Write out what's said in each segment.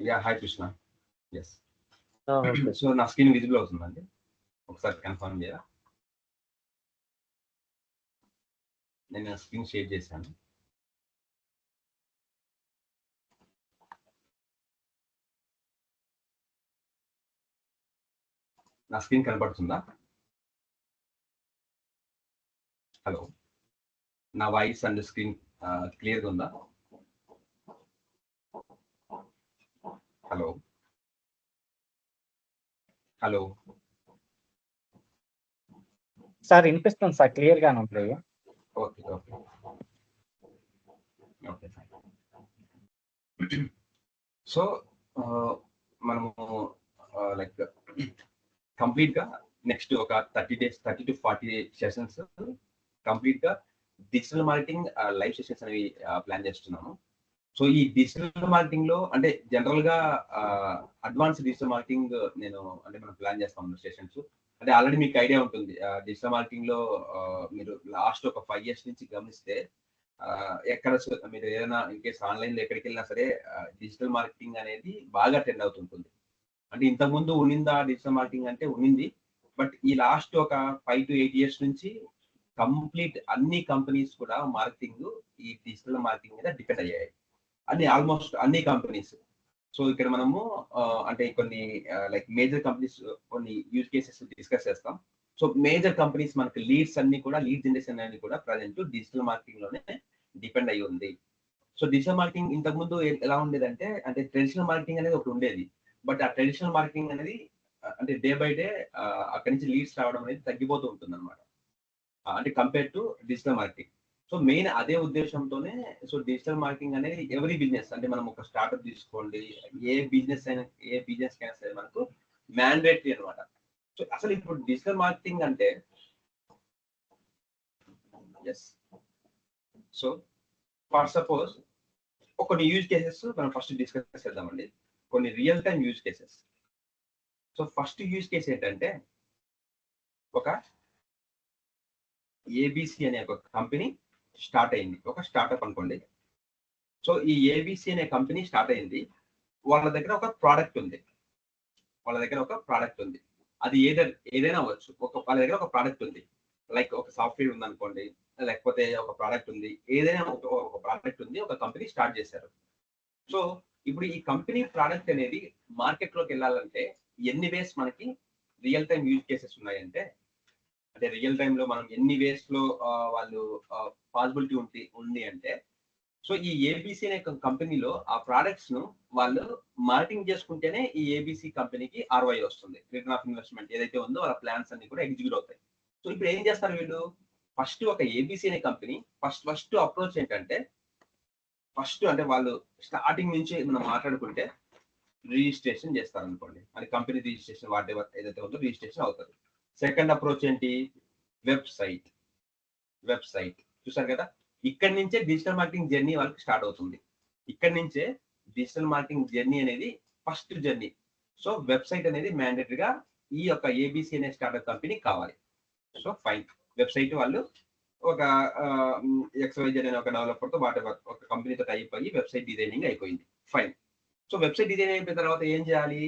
Yeah hi Krishna. Yes. Okay so నా screen visible అవుతుందండి, ఒకసారి కన్ఫర్మ్ చేయరా? నేను స్క్రీన్ షేర్ చేశాను. నా స్క్రీన్ కనపడుతుందా? హలో, నా వాయిస్ అండ్ స్క్రీన్ క్లియర్గా ఉందా? హలో హలో సార్ వినిపిస్తుంది సార్, క్లియర్ గానే ఉంది. Okay okay okay fine. So మనము లైక్ కంప్లీట్ గా నెక్స్ట్ ఒక 30 days 30 to 40 సెషన్స్ కంప్లీట్ గా డిజిటల్ మార్కెటింగ్ లైవ్ సెషన్స్ అనేవి ప్లాన్ చేస్తున్నాము. సో ఈ డిజిటల్ మార్కెటింగ్ లో అంటే జనరల్ గా అడ్వాన్స్ డిజిటల్ మార్కెటింగ్ నేను అంటే మనం ప్లాన్ చేస్తాం సెషన్స్. అంటే ఆల్రెడీ మీకు ఐడియా ఉంటుంది, డిజిటల్ మార్కెటింగ్ లో మీరు లాస్ట్ ఒక 5 years నుంచి గమనిస్తే ఎక్కడ మీరు ఏదైనా ఇన్ కేస్ ఆన్లైన్ లో ఎక్కడికి వెళ్ళినా సరే డిజిటల్ మార్కెటింగ్ అనేది బాగా ట్రెండ్ అవుతుంటుంది. అంటే ఇంతకుముందు ఉన్నిందా డిజిటల్ మార్కెటింగ్ అంటే ఉన్నింది, బట్ ఈ లాస్ట్ ఒక 5 to 8 years నుంచి కంప్లీట్ అన్ని కంపెనీస్ కూడా మార్కెటింగ్ ఈ డిజిటల్ మార్కెటింగ్ మీద డిపెండ్ అయ్యాయి. అన్ని ఆల్మోస్ట్ అన్ని కంపెనీస్. సో ఇక్కడ మనము అంటే కొన్ని లైక్ మేజర్ కంపెనీస్ కొన్ని యూజ్ కేసెస్ డిస్కస్ చేస్తాం. సో మేజర్ కంపెనీస్ మనకి లీడ్స్ అన్ని కూడా లీడ్ జనరేషన్ అనేది కూడా ప్రజెంట్ డిజిటల్ మార్కెటింగ్ లోనే డిపెండ్ అయ్యి ఉంది. సో డిజిటల్ మార్కెటింగ్ ఇంతకు ముందు ఎలా ఉండేదంటే, అంటే ట్రెడిషనల్ మార్కెటింగ్ అనేది ఒకటి ఉండేది, బట్ ఆ ట్రెడిషనల్ మార్కెటింగ్ అనేది అంటే డే బై డే అక్కడి నుంచి లీడ్స్ రావడం అనేది తగ్గిపోతూ ఉంటుంది అనమాట, అంటే compare to digital marketing. So main అదే ఉద్దేశంతోనే సో డిజిటల్ మార్కెటింగ్ అనేది ఎవరీ బిజినెస్, అంటే మనం ఒక స్టార్ట్అప్ తీసుకోండి, ఏ బిజినెస్ అయినా సరే మనకు మ్యాండేటరీ అనమాట. సో అసలు ఇప్పుడు డిజిటల్ మార్కెటింగ్ అంటే ఎస్. సో ఫర్ సపోజ్ కొన్ని యూజ్ కేసెస్ మనం ఫస్ట్ డిస్కస్ చేద్దామండి, కొన్ని real time use cases. So first use case ఏంటంటే, ఒక ఏబిసి అనే ఒక కంపెనీ స్టార్ట్ అయింది, ఒక స్టార్ట్అప్ అనుకోండి. సో ఈ ఏబిసి అనే కంపెనీ స్టార్ట్ అయింది, వాళ్ళ దగ్గర ఒక ప్రోడక్ట్ ఉంది, అది ఏదైనా అవ్వచ్చు. వాళ్ళ దగ్గర ఒక ప్రోడక్ట్ ఉంది, లైక్ ఒక సాఫ్ట్వేర్ ఉంది అనుకోండి, లేకపోతే ఒక ప్రోడక్ట్ ఉంది, ఏదైనా ఒక ప్రోడక్ట్ ఉంది, ఒక కంపెనీ స్టార్ట్ చేశారు. సో ఇప్పుడు ఈ కంపెనీ ప్రోడక్ట్ అనేది మార్కెట్ లోకి వెళ్ళాలంటే ఎన్ని వేస్ మనకి రియల్ టైమ్ యూజ్ కేసెస్ ఉన్నాయంటే, అంటే రియల్ టైమ్ లో మనం ఎన్ని వేస్ లో వాళ్ళు పాసిబిలిటీ ఉంది అంటే, సో ఈ ఏబిసి అనే కంపెనీలో ఆ ప్రోడక్ట్స్ ను వాళ్ళు మార్కెటింగ్ చేసుకుంటేనే ఈ ఏబిసి కంపెనీకి ఆర్ఓఐ వస్తుంది, రిటర్న్ ఆఫ్ ఇన్వెస్ట్మెంట్ ఏదైతే ఉందో వాళ్ళ ప్లాన్స్ అన్ని కూడా ఎగ్జిక్యూట్ అవుతాయి. సో ఇప్పుడు ఏం చేస్తారు వీళ్ళు, ఫస్ట్ ఒక ఏబిసి అనే కంపెనీ ఫస్ట్ అప్రోచ్ ఏంటంటే, ఫస్ట్ అంటే వాళ్ళు స్టార్టింగ్ నుంచి మనం మాట్లాడుకుంటే రిజిస్ట్రేషన్ చేస్తారు అనుకోండి, అది కంపెనీ రిజిస్ట్రేషన్ వాట్ ఎవర్ ఏదైతే ఉందో రిజిస్ట్రేషన్ అవుతుంది. సెకండ్ అప్రోచ్ ఏంటి, వెబ్సైట్ చూసారు కదా, ఇక్కడి నుంచే డిజిటల్ మార్కెటింగ్ జర్నీ వాళ్ళకి స్టార్ట్ అవుతుంది. ఇక్కడి నుంచే డిజిటల్ మార్కెటింగ్ జర్నీ అనేది ఫస్ట్ జర్నీ. సో వెబ్సైట్ అనేది మ్యాండేటరీగా ఈ యొక్క ఏబిసి అనే స్టార్ట్అప్ కంపెనీ కావాలి. సో ఫైన్, వెబ్సైట్ వాళ్ళు ఒక XYZ అనే ఒక డెవలపర్తో ఒక కంపెనీతో టైప్ అయ్యి వెబ్సైట్ డిజైనింగ్ అయిపోయింది, ఫైన్. సో వెబ్సైట్ డిజైన్ అయిపోయిన తర్వాత ఏం చేయాలి,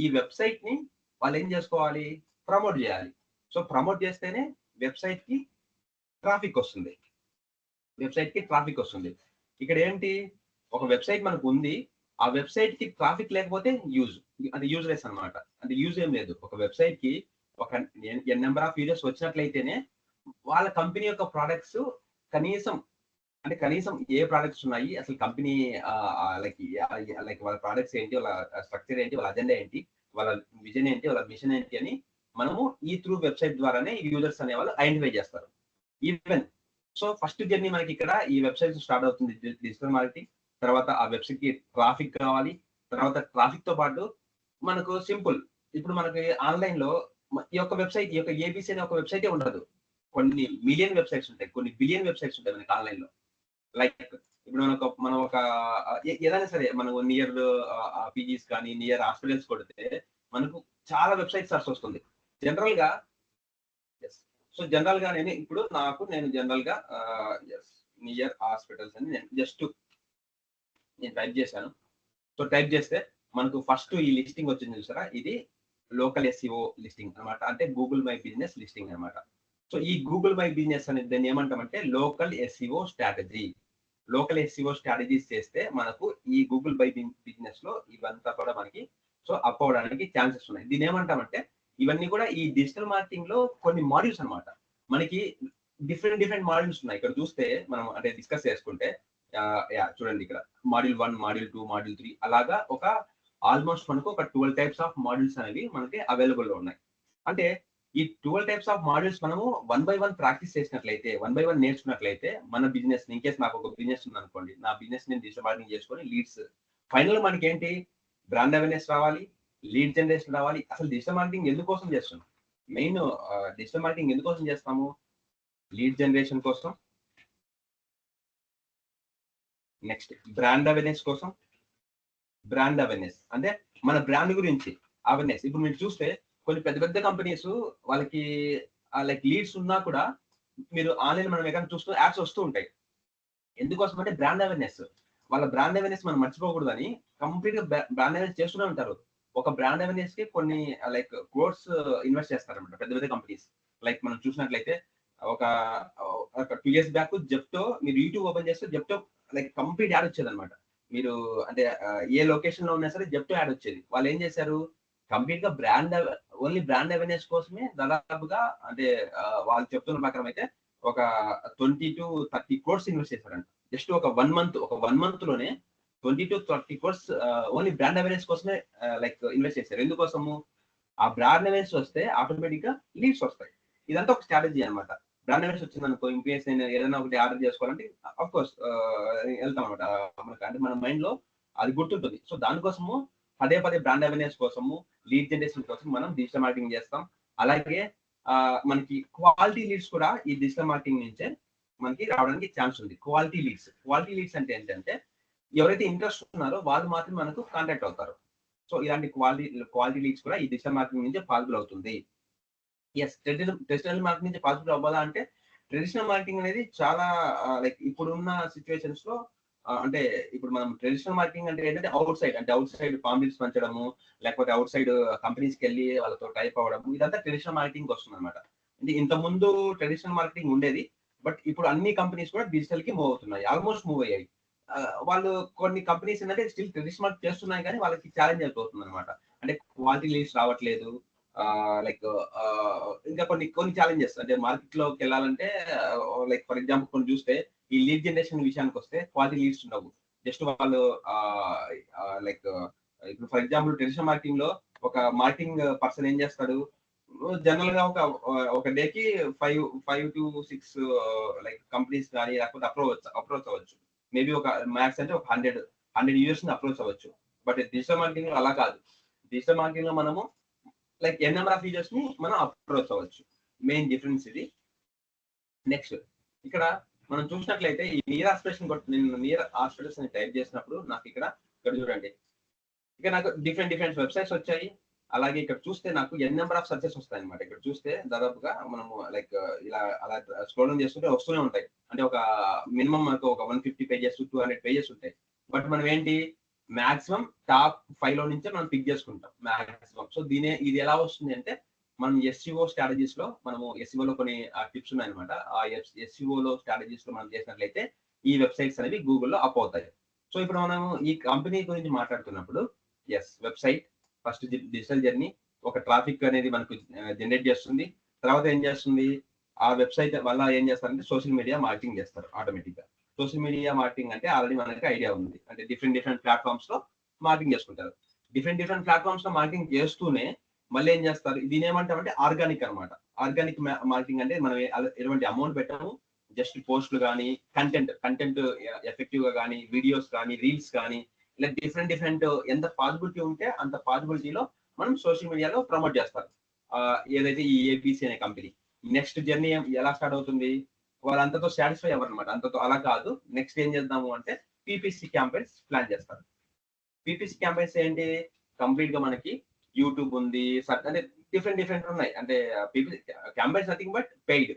ఈ వెబ్సైట్ ని వాళ్ళు ఏం చేసుకోవాలి, ప్రమోట్ చేయాలి. సో ప్రమోట్ చేస్తేనే వెబ్సైట్ కి ట్రాఫిక్ వస్తుంది. ఇక్కడ ఏంటి, ఒక వెబ్సైట్ మనకు ఉంది, ఆ వెబ్సైట్ కి ట్రాఫిక్ లేకపోతే అది యూజ్లెస్ అనమాట. అంటే యూజ్ ఏం లేదు. ఒక వెబ్సైట్ కి ఒక నెంబర్ ఆఫ్ యూజర్స్ వచ్చినట్లయితేనే వాళ్ళ కంపెనీ యొక్క ప్రోడక్ట్స్ కనీసం ఏ ప్రోడక్ట్స్ ఉన్నాయి, అసలు కంపెనీ లైక్ వాళ్ళ ప్రోడక్ట్స్ ఏంటి, వాళ్ళ స్ట్రక్చర్ ఏంటి, వాళ్ళ అజెండా ఏంటి, వాళ్ళ విజన్ ఏంటి, వాళ్ళ మిషన్ ఏంటి అని మనము ఈ త్రూ వెబ్సైట్ ద్వారానే యూజర్స్ అనే వాళ్ళు ఐడెంటిఫై చేస్తారు. ఈవెన్ సో ఫస్ట్ జర్నీ మనకి ఇక్కడ ఈ వెబ్సైట్ స్టార్ట్ అవుతుంది డిజిటల్ మార్కెటింగ్. తర్వాత ఆ వెబ్సైట్ కి ట్రాఫిక్ కావాలి. తర్వాత ట్రాఫిక్ తో పాటు మనకు సింపుల్, ఇప్పుడు మనకి ఆన్లైన్ లో ఈ యొక్క వెబ్సైట్, ఈ యొక్క ఏబిసి అనే ఒక వెబ్సైటే ఉండదు, కొన్ని మిలియన్ వెబ్సైట్స్ ఉంటాయి, కొన్ని బిలియన్ వెబ్సైట్స్ ఉంటాయి మనకి ఆన్లైన్ లో. లైక్ ఇప్పుడు మనం ఒక ఏదైనా సరే మనకు నియర్ పీజీస్ కానీ నియర్ హాస్పిటల్స్ కొడితే మనకు చాలా వెబ్సైట్ సర్చ్ వస్తుంది జనరల్ గా. సో జనరల్ గా నేను జనరల్ గా నియర్ హాస్పిటల్స్ అని నేను టైప్ చేశాను. సో టైప్ చేస్తే మనకు ఫస్ట్ ఈ లిస్టింగ్ వచ్చింది చూసారా, ఇది లోకల్ ఎస్ఈఓ లిస్టింగ్ అనమాట, అంటే గూగుల్ మై బిజినెస్ లిస్టింగ్ అనమాట. సో ఈ గూగుల్ మై బిజినెస్ అనేది దాన్ని ఏమంటామంటే local SEO strategy. Local SEO strategies చేస్తే మనకు ఈ గూగుల్ బై బిజినెస్ లో ఇవంతా కూడా మనకి సో అప్ అవడానికి ఛాన్సెస్ ఉన్నాయి. దీని ఏమంటామంటే ఇవన్నీ కూడా ఈ డిజిటల్ మార్కెటింగ్ లో కొన్ని మాడ్యూల్స్ అనమాట. మనకి డిఫరెంట్ మాడ్యూల్స్ ఉన్నాయి. ఇక్కడ చూస్తే మనం అంటే డిస్కస్ చేసుకుంటే చూడండి, ఇక్కడ మాడ్యూల్ 1, మాడ్యూల్ 2, మాడ్యూల్ 3 అలాగా ఒక ఆల్మోస్ట్ మనకు ఒక 12 టైప్స్ ఆఫ్ మాడ్యూల్స్ అనేవి మనకి అవైలబుల్ లో ఉన్నాయి. అంటే ఈ 12 టైప్స్ ఆఫ్ మాడ్యూల్స్ మనము 1 by 1 ప్రాక్టీస్ చేసినట్లయితే, 1 by 1 నేర్చుకున్నట్లయితే మన బిజినెస్, ఇన్ కేసు నాకు ఒక బిజినెస్ ఉంది అనుకోండి, నా బిజినెస్ నేను డిజిటల్ మార్కెటింగ్ చేసుకొని లీడ్స్, ఫైనల్ మనకి ఏంటి బ్రాండ్ అవేర్నెస్ రావాలి, లీడ్ జనరేషన్ రావాలి. అసలు డిజిటల్ మార్కెటింగ్ ఎందుకోసం చేస్తున్నాం? మెయిన్ డిజిటల్ మార్కెటింగ్ ఎందుకోసం చేస్తాము? లీడ్ జనరేషన్ కోసం, నెక్స్ట్ బ్రాండ్ అవేర్నెస్ కోసం. బ్రాండ్ అవేర్నెస్ అంటే మన బ్రాండ్ గురించి అవేర్నెస్. ఇప్పుడు మీరు చూస్తే కొన్ని పెద్ద కంపెనీస్ వాళ్ళకి లైక్ లీడ్స్ ఉన్నా కూడా మీరు ఆన్లైన్ మనం ఎక్కడ చూస్తూ యాడ్స్ వస్తూ ఉంటాయి. ఎందుకోసం అంటే బ్రాండ్ అవేర్నెస్. వాళ్ళ బ్రాండ్ అవేర్నెస్ మనం మర్చిపోకూడదని కంప్లీట్ గా బ్రాండ్ అవేర్నెస్ చేస్తూనే ఉంటారు. ఒక బ్రాండ్ అవేర్నెస్ కి కొన్ని లైక్ కోర్స్ ఇన్వెస్ట్ చేస్తారన్నమాట పెద్ద కంపెనీస్. లైక్ మనం చూసినట్లయితే ఒక 2 years బ్యాక్ జెప్టో, మీరు యూట్యూబ్ ఓపెన్ చేస్తే జెప్టో లైక్ కంప్లీట్ యాడ్ వచ్చేది అనమాట. మీరు అంటే ఏ లొకేషన్ లో ఉన్నా సరే జెప్టో యాడ్ వచ్చేది. వాళ్ళు ఏం చేశారు, కంప్లీట్ గా ఓన్లీ బ్రాండ్ అవేర్నెస్ కోసమే దాదాపుగా అంటే వాళ్ళు చెప్తున్న ప్రకారం అయితే ఒక 20 to 30 crores ఇన్వెస్ట్ చేశారంట. జస్ట్ ఒక 1 month లోనే 20 to 30 crores only brand awareness కోసమే లైక్ ఇన్వెస్ట్ చేశారు. ఎందుకోసము? ఆ బ్రాండ్ అవేర్నెస్ వస్తే ఆటోమేటిక్ గా లీడ్స్ వస్తాయి. ఇదంతా ఒక స్ట్రాటజీ అనమాట. బ్రాండ్ అవేర్నెస్ వచ్చింది అనుకో, ఇంకేస్ నేను ఏదైనా ఒకటి ఆర్డర్ చేసుకోవాలంటే అఫ్ కోర్స్ వెళ్తాం అనమాట. మనకి అంటే మన మైండ్ లో అది గుర్తుంటుంది. సో దానికోసము పదే బ్రాండ్ అవేర్నెస్ కోసము, లీడ్ జనరేషన్ కోసం మనం డిజిటల్ మార్కెటింగ్ చేస్తాం. అలాగే మనకి క్వాలిటీ లీడ్స్ కూడా ఈ డిజిటల్ మార్కెటింగ్ నుంచే మనకి రావడానికి ఛాన్స్ ఉంది. క్వాలిటీ లీడ్స్ అంటే ఏంటంటే ఎవరైతే ఇంట్రెస్ట్ ఉన్నారో వాళ్ళు మాత్రం మనకు కాంటాక్ట్ అవుతారు. సో ఇలాంటి క్వాలిటీ లీడ్స్ కూడా ఈ డిజిటల్ మార్కెటింగ్ నుంచే పాసిబుల్ అవుతుంది. ఎస్, ట్రెడిషనల్ మార్కెటింగ్ నుంచి పాసిబుల్ అవ్వాలా అంటే ట్రెడిషనల్ మార్కెటింగ్ అనేది చాలా లైక్ ఇప్పుడున్న సిచ్యువేషన్స్ లో అంటే ఇప్పుడు మనం ట్రెడిషనల్ మార్కెటింగ్ అంటే ఏంటంటే అవుట్ సైడ్ పాంప్లెట్స్ పంచడము, లేకపోతే అవుట్ సైడ్ కంపెనీస్కి వెళ్ళి వాళ్ళతో టైప్ అవ్వడము, ఇదంతా ట్రెడిషనల్ మార్కెటింగ్ వస్తుంది అనమాట. అంటే ఇంత ముందు ట్రెడిషనల్ మార్కెటింగ్ ఉండేది, బట్ ఇప్పుడు అన్ని కంపెనీస్ కూడా డిజిటల్ కి మూవ్ అవుతున్నాయి, ఆల్మోస్ట్ మూవ్ అయ్యాయి. వాళ్ళు కొన్ని కంపెనీస్ ఏంటంటే స్టిల్ ట్రెడిషనల్ మార్కెట్ చేస్తున్నాయి, కానీ వాళ్ళకి ఛాలెంజ్ అయిపోతుంది అనమాట. అంటే క్వాలిటీ లీడ్స్ రావట్లేదు, లైక్ ఇంకా కొన్ని ఛాలెంజెస్. అంటే మార్కెట్ లోకి వెళ్ళాలంటే లైక్ ఫర్ ఎగ్జాంపుల్ కొన్ని చూస్తే ఈ లీడ్ జనరేషన్ విషయానికి వస్తే క్వాలిటీ లీడ్స్ ఉండవు. జస్ట్ వాళ్ళు లైక్ ఇప్పుడు ఫర్ ఎగ్జాంపుల్ ట్రెడిషనల్ మార్కెటింగ్ లో ఒక మార్కెటింగ్ పర్సన్ ఏం చేస్తాడు, జనరల్ గా ఒక డేకి 5 to 6 లైక్ కంపెనీస్ కానీ లేకపోతే అప్రోచ్ అవ్వచ్చు. మేబీ ఒక మ్యాక్స్ అంటే ఒక 100 యూజర్స్ ని అప్రోచ్ అవ్వచ్చు. బట్ డిజిటల్ మార్కెటింగ్ లో అలా కాదు. డిజిటల్ మార్కెటింగ్ లో మనము like an number of users ని మనం అప్రోచ్ అవ్వచ్చు. మెయిన్ డిఫరెన్స్ ఇది. నెక్స్ట్ ఇక్కడ మనం చూసినట్లయితే ఈ నియర్ ఆస్పిరేషన్ నేను నియర్ హాస్పిటల్స్ అని టైప్ చేసినప్పుడు నాకు ఇక్కడ చూడండి, ఇక్కడ నాకు డిఫరెంట్ వెబ్సైట్స్ వచ్చాయి. అలాగే ఇక్కడ చూస్తే నాకు ఎన్ నెంబర్ ఆఫ్ సర్చెస్ వస్తాయి అనమాట. ఇక్కడ చూస్తే దాదాపుగా మనము లైక్ ఇలా అలా స్క్రోలింగ్ చేస్తుంటే వస్తూనే ఉంటాయి. అంటే ఒక మినిమం మనకు ఒక 150 pages 200 pages ఉంటాయి. బట్ మనం ఏంటి మాక్సిమం టాప్ 5 లో నుంచే మనం పిక్ చేసుకుంటాం మాక్సిమం. సో ఇది ఎలా వస్తుంది అంటే మనం ఎస్ఈఓ స్ట్రాటజీస్ లో మనము ఎస్ఈఓ లో కొన్ని టిప్స్ ఉన్నాయన్నమాట. ఆ ఎస్ఈఓ లో స్ట్రాటజీస్ లో మనం చేసినట్లయితే ఈ వెబ్సైట్స్ అనేవి గూగుల్లో అప్ అవుతాయి. సో ఇప్పుడు మనం ఈ కంపెనీ గురించి మాట్లాడుతున్నప్పుడు yes, website first digital journey, ఒక ట్రాఫిక్ అనేది మనకు జనరేట్ చేస్తుంది. తర్వాత ఏం చేస్తుంది, ఆ వెబ్సైట్ వల్ల ఏం చేస్తారంటే సోషల్ మీడియా మార్కెటింగ్ చేస్తారు ఆటోమేటిక్ గా. సోషల్ మీడియా మార్కెటింగ్ అంటే ఆల్రెడీ మనకి ఐడియా ఉంది. అంటే డిఫరెంట్ ప్లాట్ఫామ్స్ లో మార్కెటింగ్ చేసుకుంటారు. డిఫరెంట్ ప్లాట్ఫామ్స్ లో మార్కెటింగ్ చేస్తూనే మళ్ళీ ఏం చేస్తారు, దీని ఏమంటామంటే ఆర్గానిక్ అనమాట. ఆర్గానిక్ మార్కెటింగ్ అంటే మనం ఎటువంటి అమౌంట్ పెట్టాము, జస్ట్ పోస్టులు కానీ కంటెంట్ ఎఫెక్టివ్ గా కానీ, వీడియోస్ కానీ, రీల్స్ కానీ, ఇలా డిఫరెంట్ ఎంత పాసిబిలిటీ ఉంటే అంత పాసిబిలిటీలో మనం సోషల్ మీడియాలో ప్రమోట్ చేస్తారు. ఏదైతే ఈ ఏబిసి అనే కంపెనీ నెక్స్ట్ జర్నీ ఎలా స్టార్ట్ అవుతుంది, వాళ్ళంతతో సాటిస్ఫై అవ్వరు అనమాట. అంతతో అలా కాదు, నెక్స్ట్ ఏం చేద్దాము అంటే పిపిసి క్యాంపెయిన్స్ ప్లాన్ చేస్తారు. పిపిసి క్యాంపెయిన్స్ ఏంటి, కంప్లీట్ గా మనకి యూట్యూబ్ ఉంది, అంటే డిఫరెంట్ ఉన్నాయి. అంటే PPC campaigns nothing but paid.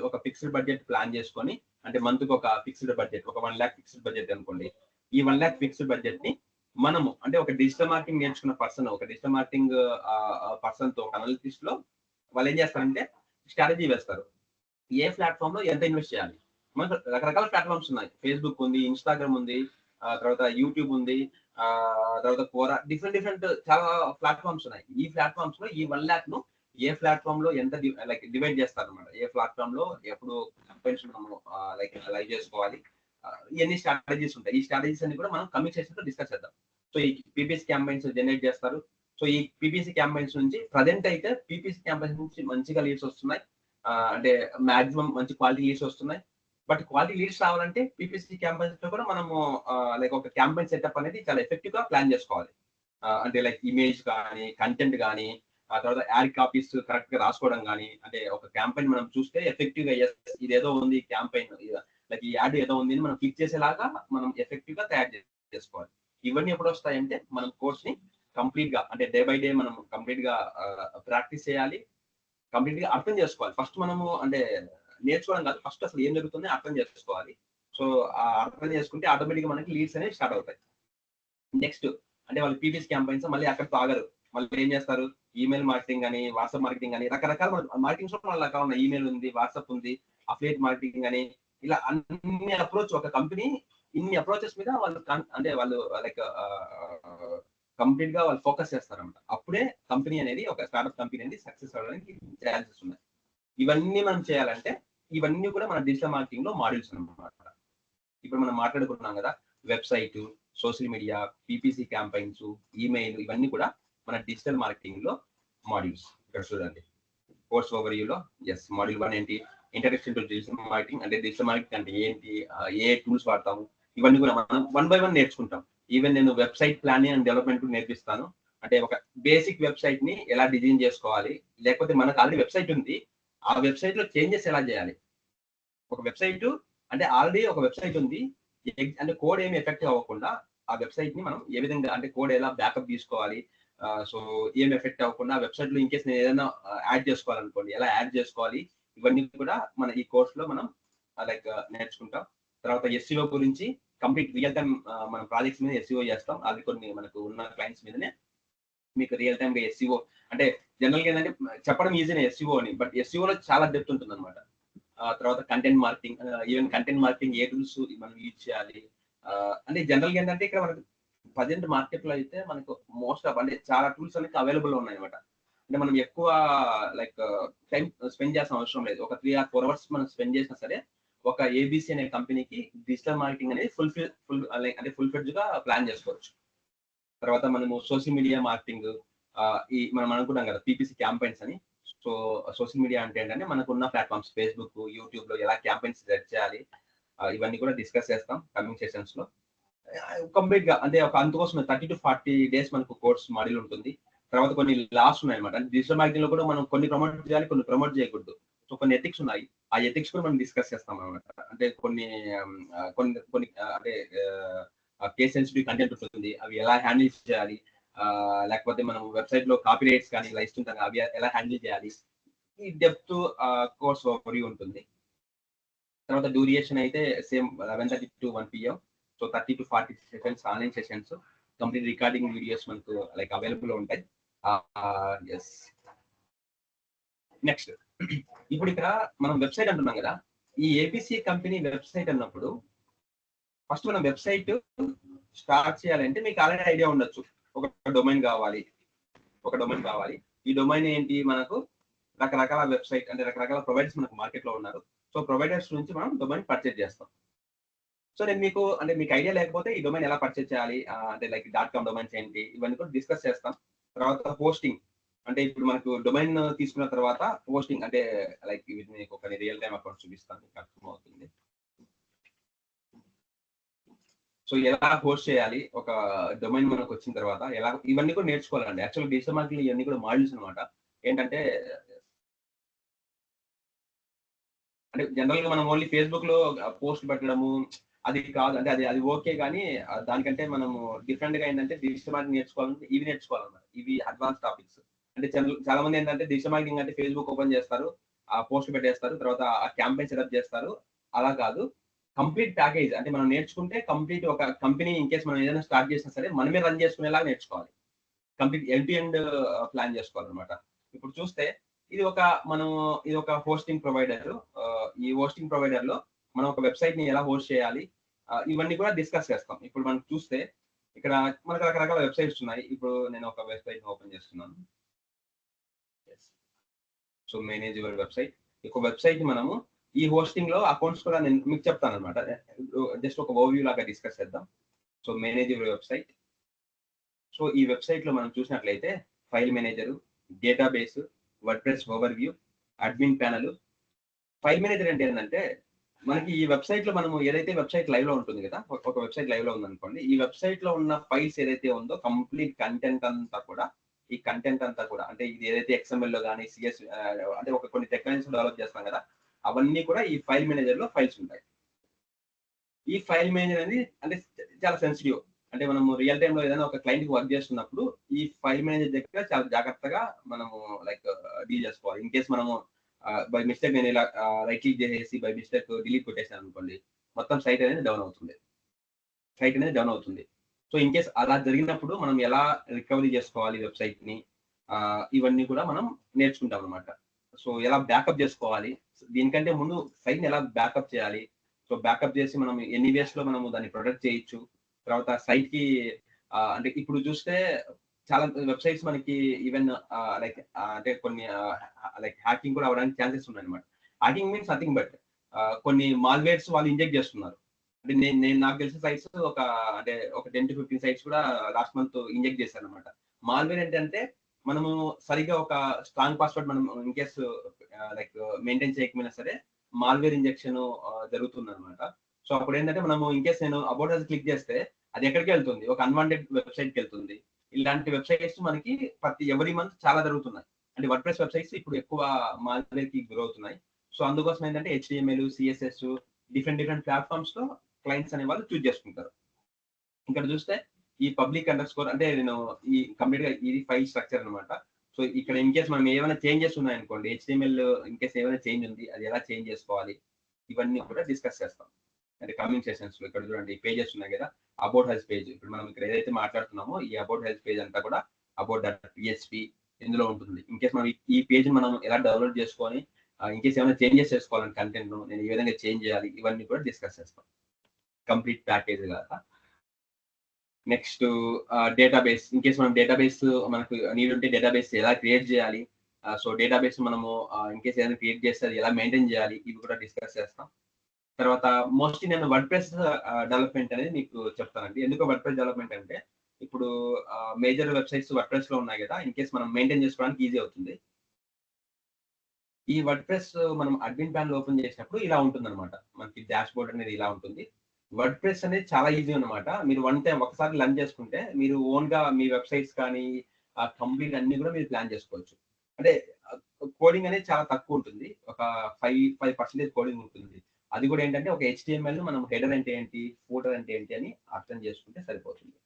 ఒక ఫిక్స్డ్ బడ్జెట్ ప్లాన్ చేసుకొని, అంటే మంత్ కి ఒక ఫిక్స్డ్ బడ్జెట్, ఒక 1 lakh ఫిక్స్డ్ బడ్జెట్ అనుకోండి. ఈ 1 lakh ఫిక్స్డ్ బడ్జెట్ ని మనము అంటే ఒక డిజిటల్ మార్కెటింగ్ నేర్చుకున్న పర్సన్, ఒక డిజిటల్ మార్కెటింగ్ పర్సన్ తో ఒక అనలిటిస్ట్ లో వాళ్ళు ఏం చేస్తారంటే స్ట్రాటజీ వేస్తారు. ఏ ప్లాట్ఫామ్ లో ఎంత ఇన్వెస్ట్ చేయాలి. మనకు రకరకాల ప్లాట్ఫామ్స్ ఉన్నాయి. ఫేస్బుక్ ఉంది, ఇన్స్టాగ్రామ్ ఉంది, తర్వాత యూట్యూబ్ ఉంది, తర్వాత కోరా, డిఫరెంట్ చాలా ప్లాట్ఫామ్స్ ఉన్నాయి. ఈ ప్లాట్ఫామ్స్ లో ఈ 1 lakh ను ఏ ప్లాట్ఫామ్ లో ఎంత లైక్ డివైడ్ చేస్తారు అనమాట. ఏ ప్లాట్ఫామ్ లో ఎప్పుడు కంపెనీస్ మనము లైక్ లైవ్ చేసుకోవాలి. ఇవన్నీ స్ట్రాటజీస్ ఉంటాయి. ఈ స్ట్రాటజీస్ అన్ని కూడా మనం కమింగ్ సెషన్ లో డిస్కస్ చేద్దాం. సో ఈ పీపీసీ క్యాంపెయిన్స్ జనరేట్ చేస్తారు. సో ఈ పీపీసీ క్యాంపెయిన్స్ నుంచి ప్రజెంట్ అయితే పీపీసీ క్యాంపెయిన్స్ నుంచి మంచిగా లీడ్స్ వస్తున్నాయి. అంటే మాక్సిమం మంచి క్వాలిటీ లీడ్స్ వస్తున్నాయి. బట్ క్వాలిటీ లీడ్స్ రావాలంటే పీపీసీ క్యాంపెయిన్స్ లో కూడా మనము లైక్ ఒక క్యాంపెయిన్ సెటప్ అనేది చాలా ఎఫెక్టివ్ గా ప్లాన్ చేసుకోవాలి. అంటే లైక్ ఇమేజ్ కానీ, కంటెంట్ కానీ, ఆ తర్వాత యాడ్ కాపీస్ కరెక్ట్ గా రాసుకోవడం కానీ, అంటే ఒక క్యాంపెయిన్ మనం చూస్తే ఎఫెక్టివ్ గా ఇదేదో ఉంది క్యాంపెయిన్, లైక్ ఈ యాడ్ ఏదో ఉంది మనం క్లిక్ చేసేలాగా మనం ఎఫెక్టివ్ గా తయారు చేసుకోవాలి. ఇవన్నీ ఎప్పుడు వస్తాయంటే మనం కోర్స్ ని కంప్లీట్ గా అంటే డే బై డే మనం కంప్లీట్ గా ప్రాక్టీస్ చేయాలి, కంప్లీట్ గా అర్థం చేసుకోవాలి. ఫస్ట్ మనము అంటే నేర్చుకోవడం కాదు, ఫస్ట్ అసలు ఏం జరుగుతుందో అర్థం చేసుకోవాలి. సో ఆ అర్థం చేసుకుంటే ఆటోమేటిక్ గా మనకి లీడ్స్ అనేవి స్టార్ట్ అవుతాయి. నెక్స్ట్ అంటే వాళ్ళు పీపీసీ క్యాంపెయిన్స్ మళ్ళీ అక్కడ ఆగరు. మళ్ళీ ఏం చేస్తారు, ఈమెయిల్ మార్కెటింగ్ అని, వాట్సాప్ మార్కెటింగ్ అని, రకరకాల మార్కెటింగ్స్ లో వాళ్ళ ఉన్నాయి. ఈమెయిల్ ఉంది, వాట్సాప్ ఉంది, అఫిలియేట్ మార్కెటింగ్ అని, ఇలా అన్ని అప్రోచ్ ఒక కంపెనీ ఇన్ని అప్రోచెస్ మీద వాళ్ళు అంటే వాళ్ళు లైక్ కంప్లీట్ గా వాళ్ళు ఫోకస్ చేస్తారన్నమాట. అప్పుడే కంపెనీ అనేది ఒక స్టార్ట్అప్ కంపెనీ అనేది సక్సెస్ అవ్వడానికి ఛాన్సెస్ ఉన్నాయి. ఇవన్నీ మనం చేయాలంటే ఇవన్నీ కూడా మన డిజిటల్ మార్కెటింగ్ లో మాడ్యూల్స్ అన్నమాట. ఇప్పుడు మనం మాట్లాడుకుంటున్నాం కదా, website, social media, PPC campaigns, email, ఇవన్నీ కూడా మన డిజిటల్ మార్కెటింగ్ లో మాడ్యూల్స్. ఇక్కడ చూడండి కోర్స్ ఓవర్వ్యూలో ఎస్ మాడ్యూల్ 1 ఏంటి, ఇంట్రడక్షన్ టు డిజిటల్ మార్కెటింగ్, అంటే డిజిటల్ మార్కెటింగ్ అంటే ఏంటి, ఏ టూల్స్ వాడతాము, ఇవన్నీ కూడా మనం 1 by 1 నేర్చుకుంటాం. ఈవెన్ నేను వెబ్సైట్ ప్లానింగ్ అండ్ డెవలప్మెంట్ కూడా నేర్పిస్తాను. అంటే ఒక బేసిక్ వెబ్సైట్ ని ఎలా డిజైన్ చేసుకోవాలి, లేకపోతే మనకు ఆల్రెడీ వెబ్సైట్ ఉంది, ఆ వెబ్సైట్ లో చేంజెస్ ఎలా చేయాలి. ఒక వెబ్సైట్ అంటే ఆల్రెడీ ఒక వెబ్సైట్ ఉంది, అంటే కోడ్ ఏమి ఎఫెక్ట్ అవ్వకుండా ఆ వెబ్సైట్ ని మనం ఏ విధంగా అంటే కోడ్ ఎలా బ్యాకప్ తీసుకోవాలి, సో ఏం ఎఫెక్ట్ అవ్వకుండా వెబ్సైట్ లో ఇన్కేస్ నేను ఏదైనా యాడ్ చేసుకోవాలనుకోండి ఎలా యాడ్ చేసుకోవాలి, ఇవన్నీ కూడా మన ఈ కోర్స్ లో మనం లైక్ నేర్చుకుంటాం. తర్వాత ఎస్సీఓ గురించి కంప్లీట్ రియల్ టైమ్ మన ప్రాజెక్ట్స్ మీద ఎస్సీఓ చేస్తాం. అది కొన్ని మనకు ఉన్న క్లయింట్స్ మీదనే మీకు రియల్ టైమ్ గా ఎస్సీఓ అంటే జనరల్ గా ఏంటంటే చెప్పడం ఈజీనే ఎస్సీఓ అని, బట్ ఎస్సీఓ లో చాలా డెప్త్ ఉంటుంది అనమాట. తర్వాత content marketing, even content marketing ఏ టూల్స్ మనం యూజ్ చేయాలి, అంటే జనరల్ గా ఏంటంటే ఇక్కడ మనకు ప్రజెంట్ మార్కెట్ లో అయితే మనకు మోస్ట్ ఆఫ్ అంటే చాలా టూల్స్ అనేది అవైలబుల్ ఉన్నాయి అనమాట. అంటే మనం ఎక్కువ లైక్ టైం స్పెండ్ చేసిన అవసరం లేదు. ఒక 3 or 4 hours మనం స్పెండ్ చేసినా సరే ఒక ఏబిసి అనే కంపెనీకి డిజిటల్ మార్కెటింగ్ అనేది అంటే ఫుల్ ఫ్లెడ్జ్ గా ప్లాన్ చేసుకోవచ్చు. తర్వాత మనము సోషల్ మీడియా మార్కెటింగ్, ఈ మనం అనుకున్నాం కదా పీపీసీ క్యాంపెయిన్స్ అని. సో సోషల్ మీడియా అంటే ఏంటంటే మనకు ఉన్న ప్లాట్ఫామ్స్ ఫేస్బుక్, యూట్యూబ్ లో ఎలా క్యాంపెయిన్స్ సెట్ చేయాలి, ఇవన్నీ కూడా డిస్కస్ చేస్తాం కమింగ్ సెషన్స్ లో. కంప్లీట్ గా అంటే ఒక అందుకోసం 30 to 40 days మనకు కోర్స్ మాడ్యూల్ ఉంటుంది. తర్వాత కొన్ని లాస్ ఉన్నాయి అనమాట. అంటే డిజిటల్ మార్కెటింగ్ లో కూడా మనం కొన్ని ప్రమోట్ చేయాలి, కొన్ని ప్రమోట్ చేయకూడదు. సో కొన్ని ఎథిక్స్ ఉన్నాయి, ఆ ఎథిక్స్ కూడా మనం డిస్కస్ చేస్తాం అనమాట. అంటే కొన్ని కొన్ని అంటే కేస్ సెన్సిటివ్ కంటెంట్ ఉంటుంది, అవి ఎలా హ్యాండిల్ చేయాలి, లేకపోతే మనం వెబ్సైట్ లో కాపీ రైట్స్ కానీ ఇలా ఇస్తుంటాం, అవి ఎలా హ్యాండిల్ చేయాలి, ఈ డెప్త్ కోర్స్ ఓవర్వ్యూ ఉంటుంది. తర్వాత డ్యూరేషన్ అయితే same 11:30 to 1 PM. So 30 to 40 sessions online sessions, complete recording videos మనకు లైక్ అవైలబుల్ ఉంటాయి. ఎస్ నెక్స్ట్ ఇప్పుడు ఇక్కడ మనం వెబ్సైట్ అంటున్నాం కదా, ఈ ఏబిసి కంపెనీ వెబ్సైట్ అన్నప్పుడు ఫస్ట్ మనం వెబ్సైట్ స్టార్ట్ చేయాలంటే మీకు ఆల్రెడీ ఐడియా ఉండొచ్చు, ఒక డొమైన్ కావాలి. ఈ డొమైన్ ఏంటి, మనకు రకరకాల వెబ్సైట్ అంటే రకరకాల ప్రొవైడర్స్ మనకు మార్కెట్ లో ఉన్నారు. సో ప్రొవైడర్స్ నుంచి మనం డొమైన్ పర్చేజ్ చేస్తాం. సో నేను మీకు అంటే మీకు ఐడియా లేకపోతే ఈ డొమైన్ ఎలా పర్చేజ్ చేయాలి, అంటే లైక్ .com డొమైన్స్ ఏంటి, ఇవన్నీ కూడా డిస్కస్ చేస్తాం. తర్వాత పోస్టింగ్ అంటే ఇప్పుడు మనకు డొమైన్ తీసుకున్న తర్వాత పోస్టింగ్ అంటే లైక్ ఇది మీకు ఒక రియల్ టైమ్ అకౌంట్ చూపిస్తాను, మీకు అర్థమవుతుంది. సో ఎలా హోస్ట్ చేయాలి ఒక డొమైన్ మనకు వచ్చిన తర్వాత, ఎలా ఇవన్నీ కూడా నేర్చుకోవాలండి. యాక్చువల్ డిజిటల్ మార్కెటింగ్ ఇవన్నీ కూడా మాడ్యూల్స్ అనమాట. ఏంటంటే అంటే జనరల్ గా మనం ఓన్లీ ఫేస్బుక్ లో పోస్ట్ పెట్టడము అది కాదు, అంటే అది ఓకే, కానీ దానికంటే మనము డిఫరెంట్ గా ఏంటంటే డిజిటల్ మార్కెటింగ్ నేర్చుకోవాలంటే ఇవి నేర్చుకోవాలన్నమాట. ఇవి అడ్వాన్స్ టాపిక్స్. అంటే చాలా మంది ఏంటంటే డిజిటల్ మార్కెటింగ్ అంటే ఫేస్బుక్ ఓపెన్ చేస్తారు, ఆ పోస్ట్ పెట్టేస్తారు, తర్వాత ఆ క్యాంపెయిన్ సెటప్ చేస్తారు. అలా కాదు, కంప్లీట్ ప్యాకేజ్ అంటే మనం నేర్చుకుంటే కంప్లీట్ ఒక కంపెనీ ఇన్ కేస్ మనం ఏదైనా స్టార్ట్ చేసినా సరే మనమే రన్ చేసుకునేలాగా నేర్చుకోవాలి. Complete end to end plan చేసుకోవాలన్నమాట. ఇప్పుడు చూస్తే ఇది ఒక మనం ఇది ఒక హోస్టింగ్ ప్రొవైడర్. ఈ హోస్టింగ్ ప్రొవైడర్ లో మనం ఒక వెబ్సైట్ ని ఎలా హోస్ట్ చేయాలి ఇవన్నీ కూడా డిస్కస్ చేస్తాం. ఇప్పుడు మనం చూస్తే ఇక్కడ మనకు రకరకాల వెబ్సైట్స్ ఉన్నాయి. ఇప్పుడు నేను ఒక వెబ్సైట్ ఓపెన్ చేస్తున్నాను. So manage your website. ఒక వెబ్సైట్ మనము ఈ హోస్టింగ్ లో అకౌంట్స్ కూడా నేను మీకు చెప్తాను అనమాట. జస్ట్ ఒక ఓవర్వ్యూ లాగా డిస్కస్ చేద్దాం. So manage your website. So ఈ వెబ్సైట్ లో మనం చూసినట్లయితే file manager, database, WordPress overview, admin panel. File manager అంటే ఏంటంటే మనకి ఈ వెబ్సైట్ లో మనము ఏదైతే వెబ్సైట్ లైవ్ లో ఉంటుంది కదా, ఒక వెబ్సైట్ లైవ్ లో ఉందనుకోండి, ఈ వెబ్సైట్ లో ఉన్న ఫైల్స్ ఏదైతే ఉందో కంప్లీట్ కంటెంట్ అంతా కూడా ఈ కంటెంట్ అంతా కూడా అంటే ఇది ఏదైతే ఎక్స్ఎంఎల్ లో కానీ సిఎస్ అంటే ఒక కొన్ని టెక్నాలజీస్ డెవలప్ చేస్తాం కదా, అవన్నీ కూడా ఈ ఫైల్ మేనేజర్ లో ఫైల్స్ ఉంటాయి. ఈ ఫైల్ మేనేజర్ అనేది అంటే చాలా సెన్సిటివ్. అంటే మనము రియల్ టైమ్ లో ఏదైనా ఒక క్లయింట్ కి వర్క్ చేస్తున్నప్పుడు ఈ ఫైల్ మేనేజర్ దగ్గర చాలా జాగ్రత్తగా మనము లైక్ డీల్ చేసుకోవాలి. ఇన్ కేస్ మనము బై మిస్టేక్ నేను ఇలా రైట్ క్లిక్ చేసేసి బై మిస్టేక్ డిలీట్ కొట్టేసాను అనుకోండి, మొత్తం సైట్ అనేది డౌన్ అవుతుంది. సో ఇన్ కేస్ అలా జరిగినప్పుడు మనం ఎలా రికవరీ చేసుకోవాలి వెబ్సైట్ ని, ఇవన్నీ కూడా మనం నేర్చుకుంటాం అనమాట. సో ఎలా బ్యాకప్ చేసుకోవాలి, దీనికంటే ముందు సైట్ ని ఎలా బ్యాకప్ చేయాలి, సో బ్యాకప్ చేసి మనం ఎన్ని వేస్ లో మనము దాన్ని ప్రొటెక్ట్ చేయొచ్చు. తర్వాత సైట్ కి అంటే ఇప్పుడు చూస్తే చాలా వెబ్సైట్స్ మనకి ఈవెన్ లైక్ అంటే కొన్ని లైక్ హ్యాకింగ్ కూడా అవడానికి ఛాన్సెస్ ఉన్నాయి అనమాట. హ్యాకింగ్ మీన్స్ నథింగ్ బట్ కొన్ని మాల్వేర్స్ వాళ్ళు ఇంజెక్ట్ చేస్తున్నారు. అంటే నేను నాకు తెలిసిన సైట్స్ అంటే ఒక 10 to 15 సైట్స్ కూడా లాస్ట్ మంత్ ఇంజెక్ట్ చేశారు అనమాట. మాల్వేర్ ఏంటంటే మనము సరిగా ఒక స్ట్రాంగ్ పాస్వర్డ్ మనం ఇన్ కేస్ లైక్ మెయింటైన్ చేయకపోయినా సరే మాల్వేర్ ఇంజెక్షన్ జరుగుతుంది అనమాట. సో అప్పుడు ఏంటంటే మనము ఇన్ కేస్ నేను అబౌట్ అస్ క్లిక్ చేస్తే అది ఎక్కడికి వెళ్తుంది, ఒక అన్వాంటెడ్ వెబ్సైట్ కి వెళ్తుంది. ఇలాంటి వెబ్సైట్స్ మనకి ఎవ్రీ మంత్ చాలా జరుగుతున్నాయి. అంటే వర్డ్ప్రెస్ వెబ్సైట్స్ ఇప్పుడు ఎక్కువ మాల్వేర్ కి గురవుతున్నాయి. సో అందుకోసం ఏంటంటే HTML, CSS డిఫరెంట్ ప్లాట్ఫామ్స్ లో క్లయింట్స్ అనే వాళ్ళు చూస్ చేసుకుంటారు. ఇక్కడ చూస్తే ఈ పబ్లిక్ అండర్ స్కోర్ అంటే నేను ఈ కంప్లీట్ గా ఇది ఫైల్ స్ట్రక్చర్ అనమాట. సో ఇక్కడ ఇన్ కేస్ మనం ఏమైనా చేంజెస్ ఉన్నాయనుకోండి, HTML ఇన్ కేస్ ఏమైనా చేంజ్ ఉంది, అది ఎలా చేంజ్ చేసుకోవాలి, ఇవన్నీ కూడా డిస్కస్ చేస్తాం. అంటే కమింగ్ సెషన్స్ లో ఇక్కడ చూడండి పేజెస్ ఉన్నాయి కదా, అబౌట్ హెల్త్ పేజ్. ఇప్పుడు మనం ఇక్కడ ఏదైతే మాట్లాడుతున్నామో ఈ అబౌట్ హెల్త్ పేజ్ అంతా కూడా about.php ఇందులో ఉంటుంది. ఇన్ కేస్ మనం ఈ పేజ్ మనం ఎలా డౌన్లోడ్ చేసుకొని ఇన్ కేస్ ఏమైనా చేంజెస్ చేసుకోవాలని కంటెంట్ నేను ఏ విధంగా చేంజ్ చేయాలి, ఇవన్నీ కూడా డిస్కస్ చేస్తాం కంప్లీట్ ప్యాకేజ్ కదా. Next database. ఇన్ కేస్ మనం డేటాబేస్ మనకు నీడ్ ఉంటే డేటాబేస్ ఎలా క్రియేట్ చేయాలి, సో డేటాబేస్ మనము ఇన్ కేస్ ఏదైనా క్రియేట్ చేస్తే అది ఎలా మెయింటైన్ చేయాలి, ఇవి కూడా డిస్కస్ చేస్తాం. తర్వాత మోస్ట్లీ నేను వర్డ్ప్రెస్ డెవలప్మెంట్ అనేది మీకు చెప్తానండి. ఎందుకు వర్డ్ప్రెస్ డెవలప్మెంట్ అంటే ఇప్పుడు మేజర్ వెబ్సైట్స్ వర్డ్ప్రెస్ లో ఉన్నాయి కదా, ఇన్ కేస్ మనం మెయింటైన్ చేసుకోవడానికి ఈజీ అవుతుంది. ఈ వర్డ్ప్రెస్ మనం అడ్మిన్ ప్యానల్ ఓపెన్ చేసినప్పుడు ఇలా ఉంటుంది అనమాట. మనకి డాష్ బోర్డ్ అనేది ఇలా ఉంటుంది. వర్డ్ప్రెస్ అనేది చాలా ఈజీ అనమాట. మీరు వన్ టైం ఒకసారి లర్న్ చేసుకుంటే మీరు ఓన్ గా మీ వెబ్సైట్స్ కానీ కంప్లీట్ అన్ని కూడా మీరు ప్లాన్ చేసుకోవచ్చు. అంటే కోడింగ్ అనేది చాలా తక్కువ ఉంటుంది. ఒక 5% కోడింగ్ ఉంటుంది. అది కూడా ఏంటంటే ఒక HTML మనం హెడర్ అంటే ఏంటి, ఫూటర్ అంటే ఏంటి అని అర్థం చేసుకుంటే సరిపోతుంది.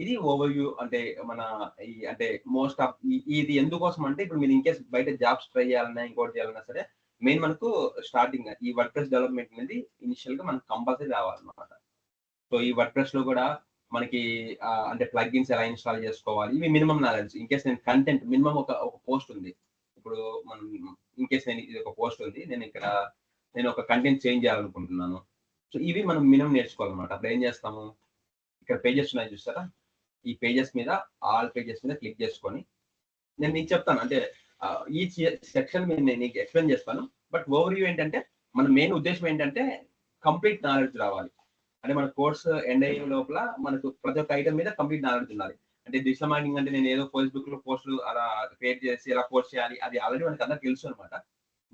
ఇది ఓవర్వ్యూ. అంటే మన ఈ అంటే మోస్ట్ ఆఫ్ ఇది ఎందుకోసం అంటే ఇప్పుడు మీరు ఇన్కేస్ బయట జాబ్స్ ట్రై చేయాలన్నా ఇంకోటి చేయాలన్నా సరే మెయిన్ మనకు స్టార్టింగ్ ఈ వర్డ్ప్రెస్ డెవలప్మెంట్ అనేది ఇనిషియల్ గా మనకు కంపల్సరీ రావాలన్నమాట. సో ఈ వర్డ్ప్రెస్ లో కూడా మనకి అంటే ప్లగ్ఇన్స్ ఎలా ఇన్స్టాల్ చేసుకోవాలి, ఇవి మినిమం నాలెడ్జ్. ఇన్కేస్ నేను కంటెంట్ మినిమం ఒక పోస్ట్ ఉంది. ఇప్పుడు మనం ఇన్కేస్ నేను ఇది ఒక పోస్ట్ ఉంది, నేను ఒక కంటెంట్ చేంజ్ చేయాలనుకుంటున్నాను. సో ఇవి మనం మినిమం నేర్చుకోవాలన్నమాట. అప్పుడు ఏం చేస్తాము, ఇక్కడ పేజెస్ ఉన్నాయి చూస్తారా, ఈ పేజెస్ మీద ఆల్ పేజెస్ మీద క్లిక్ చేసుకొని నేను నీకు చెప్తాను. అంటే ఈ సెక్షన్ మీద నేను నీకు ఎక్స్ప్లెయిన్ చేస్తాను. బట్ ఓవర్వ్యూ ఏంటంటే మన మెయిన్ ఉద్దేశం ఏంటంటే కంప్లీట్ నాలెడ్జ్ రావాలి. అంటే మన కోర్స్ ఎండ్ అయ్యే లోపల మనకు ప్రతి ఒక్క ఐటమ్ మీద కంప్లీట్ నాలెడ్జ్ ఉండాలి. అంటే డిజిటల్ మార్కెటింగ్ అంటే నేను ఏదో ఫేస్బుక్ లో పోస్టులు అలా క్రియేట్ చేసి ఎలా పోస్ట్ చేయాలి అది ఆల్రెడీ మనకి అందరికి తెలుసు అనమాట.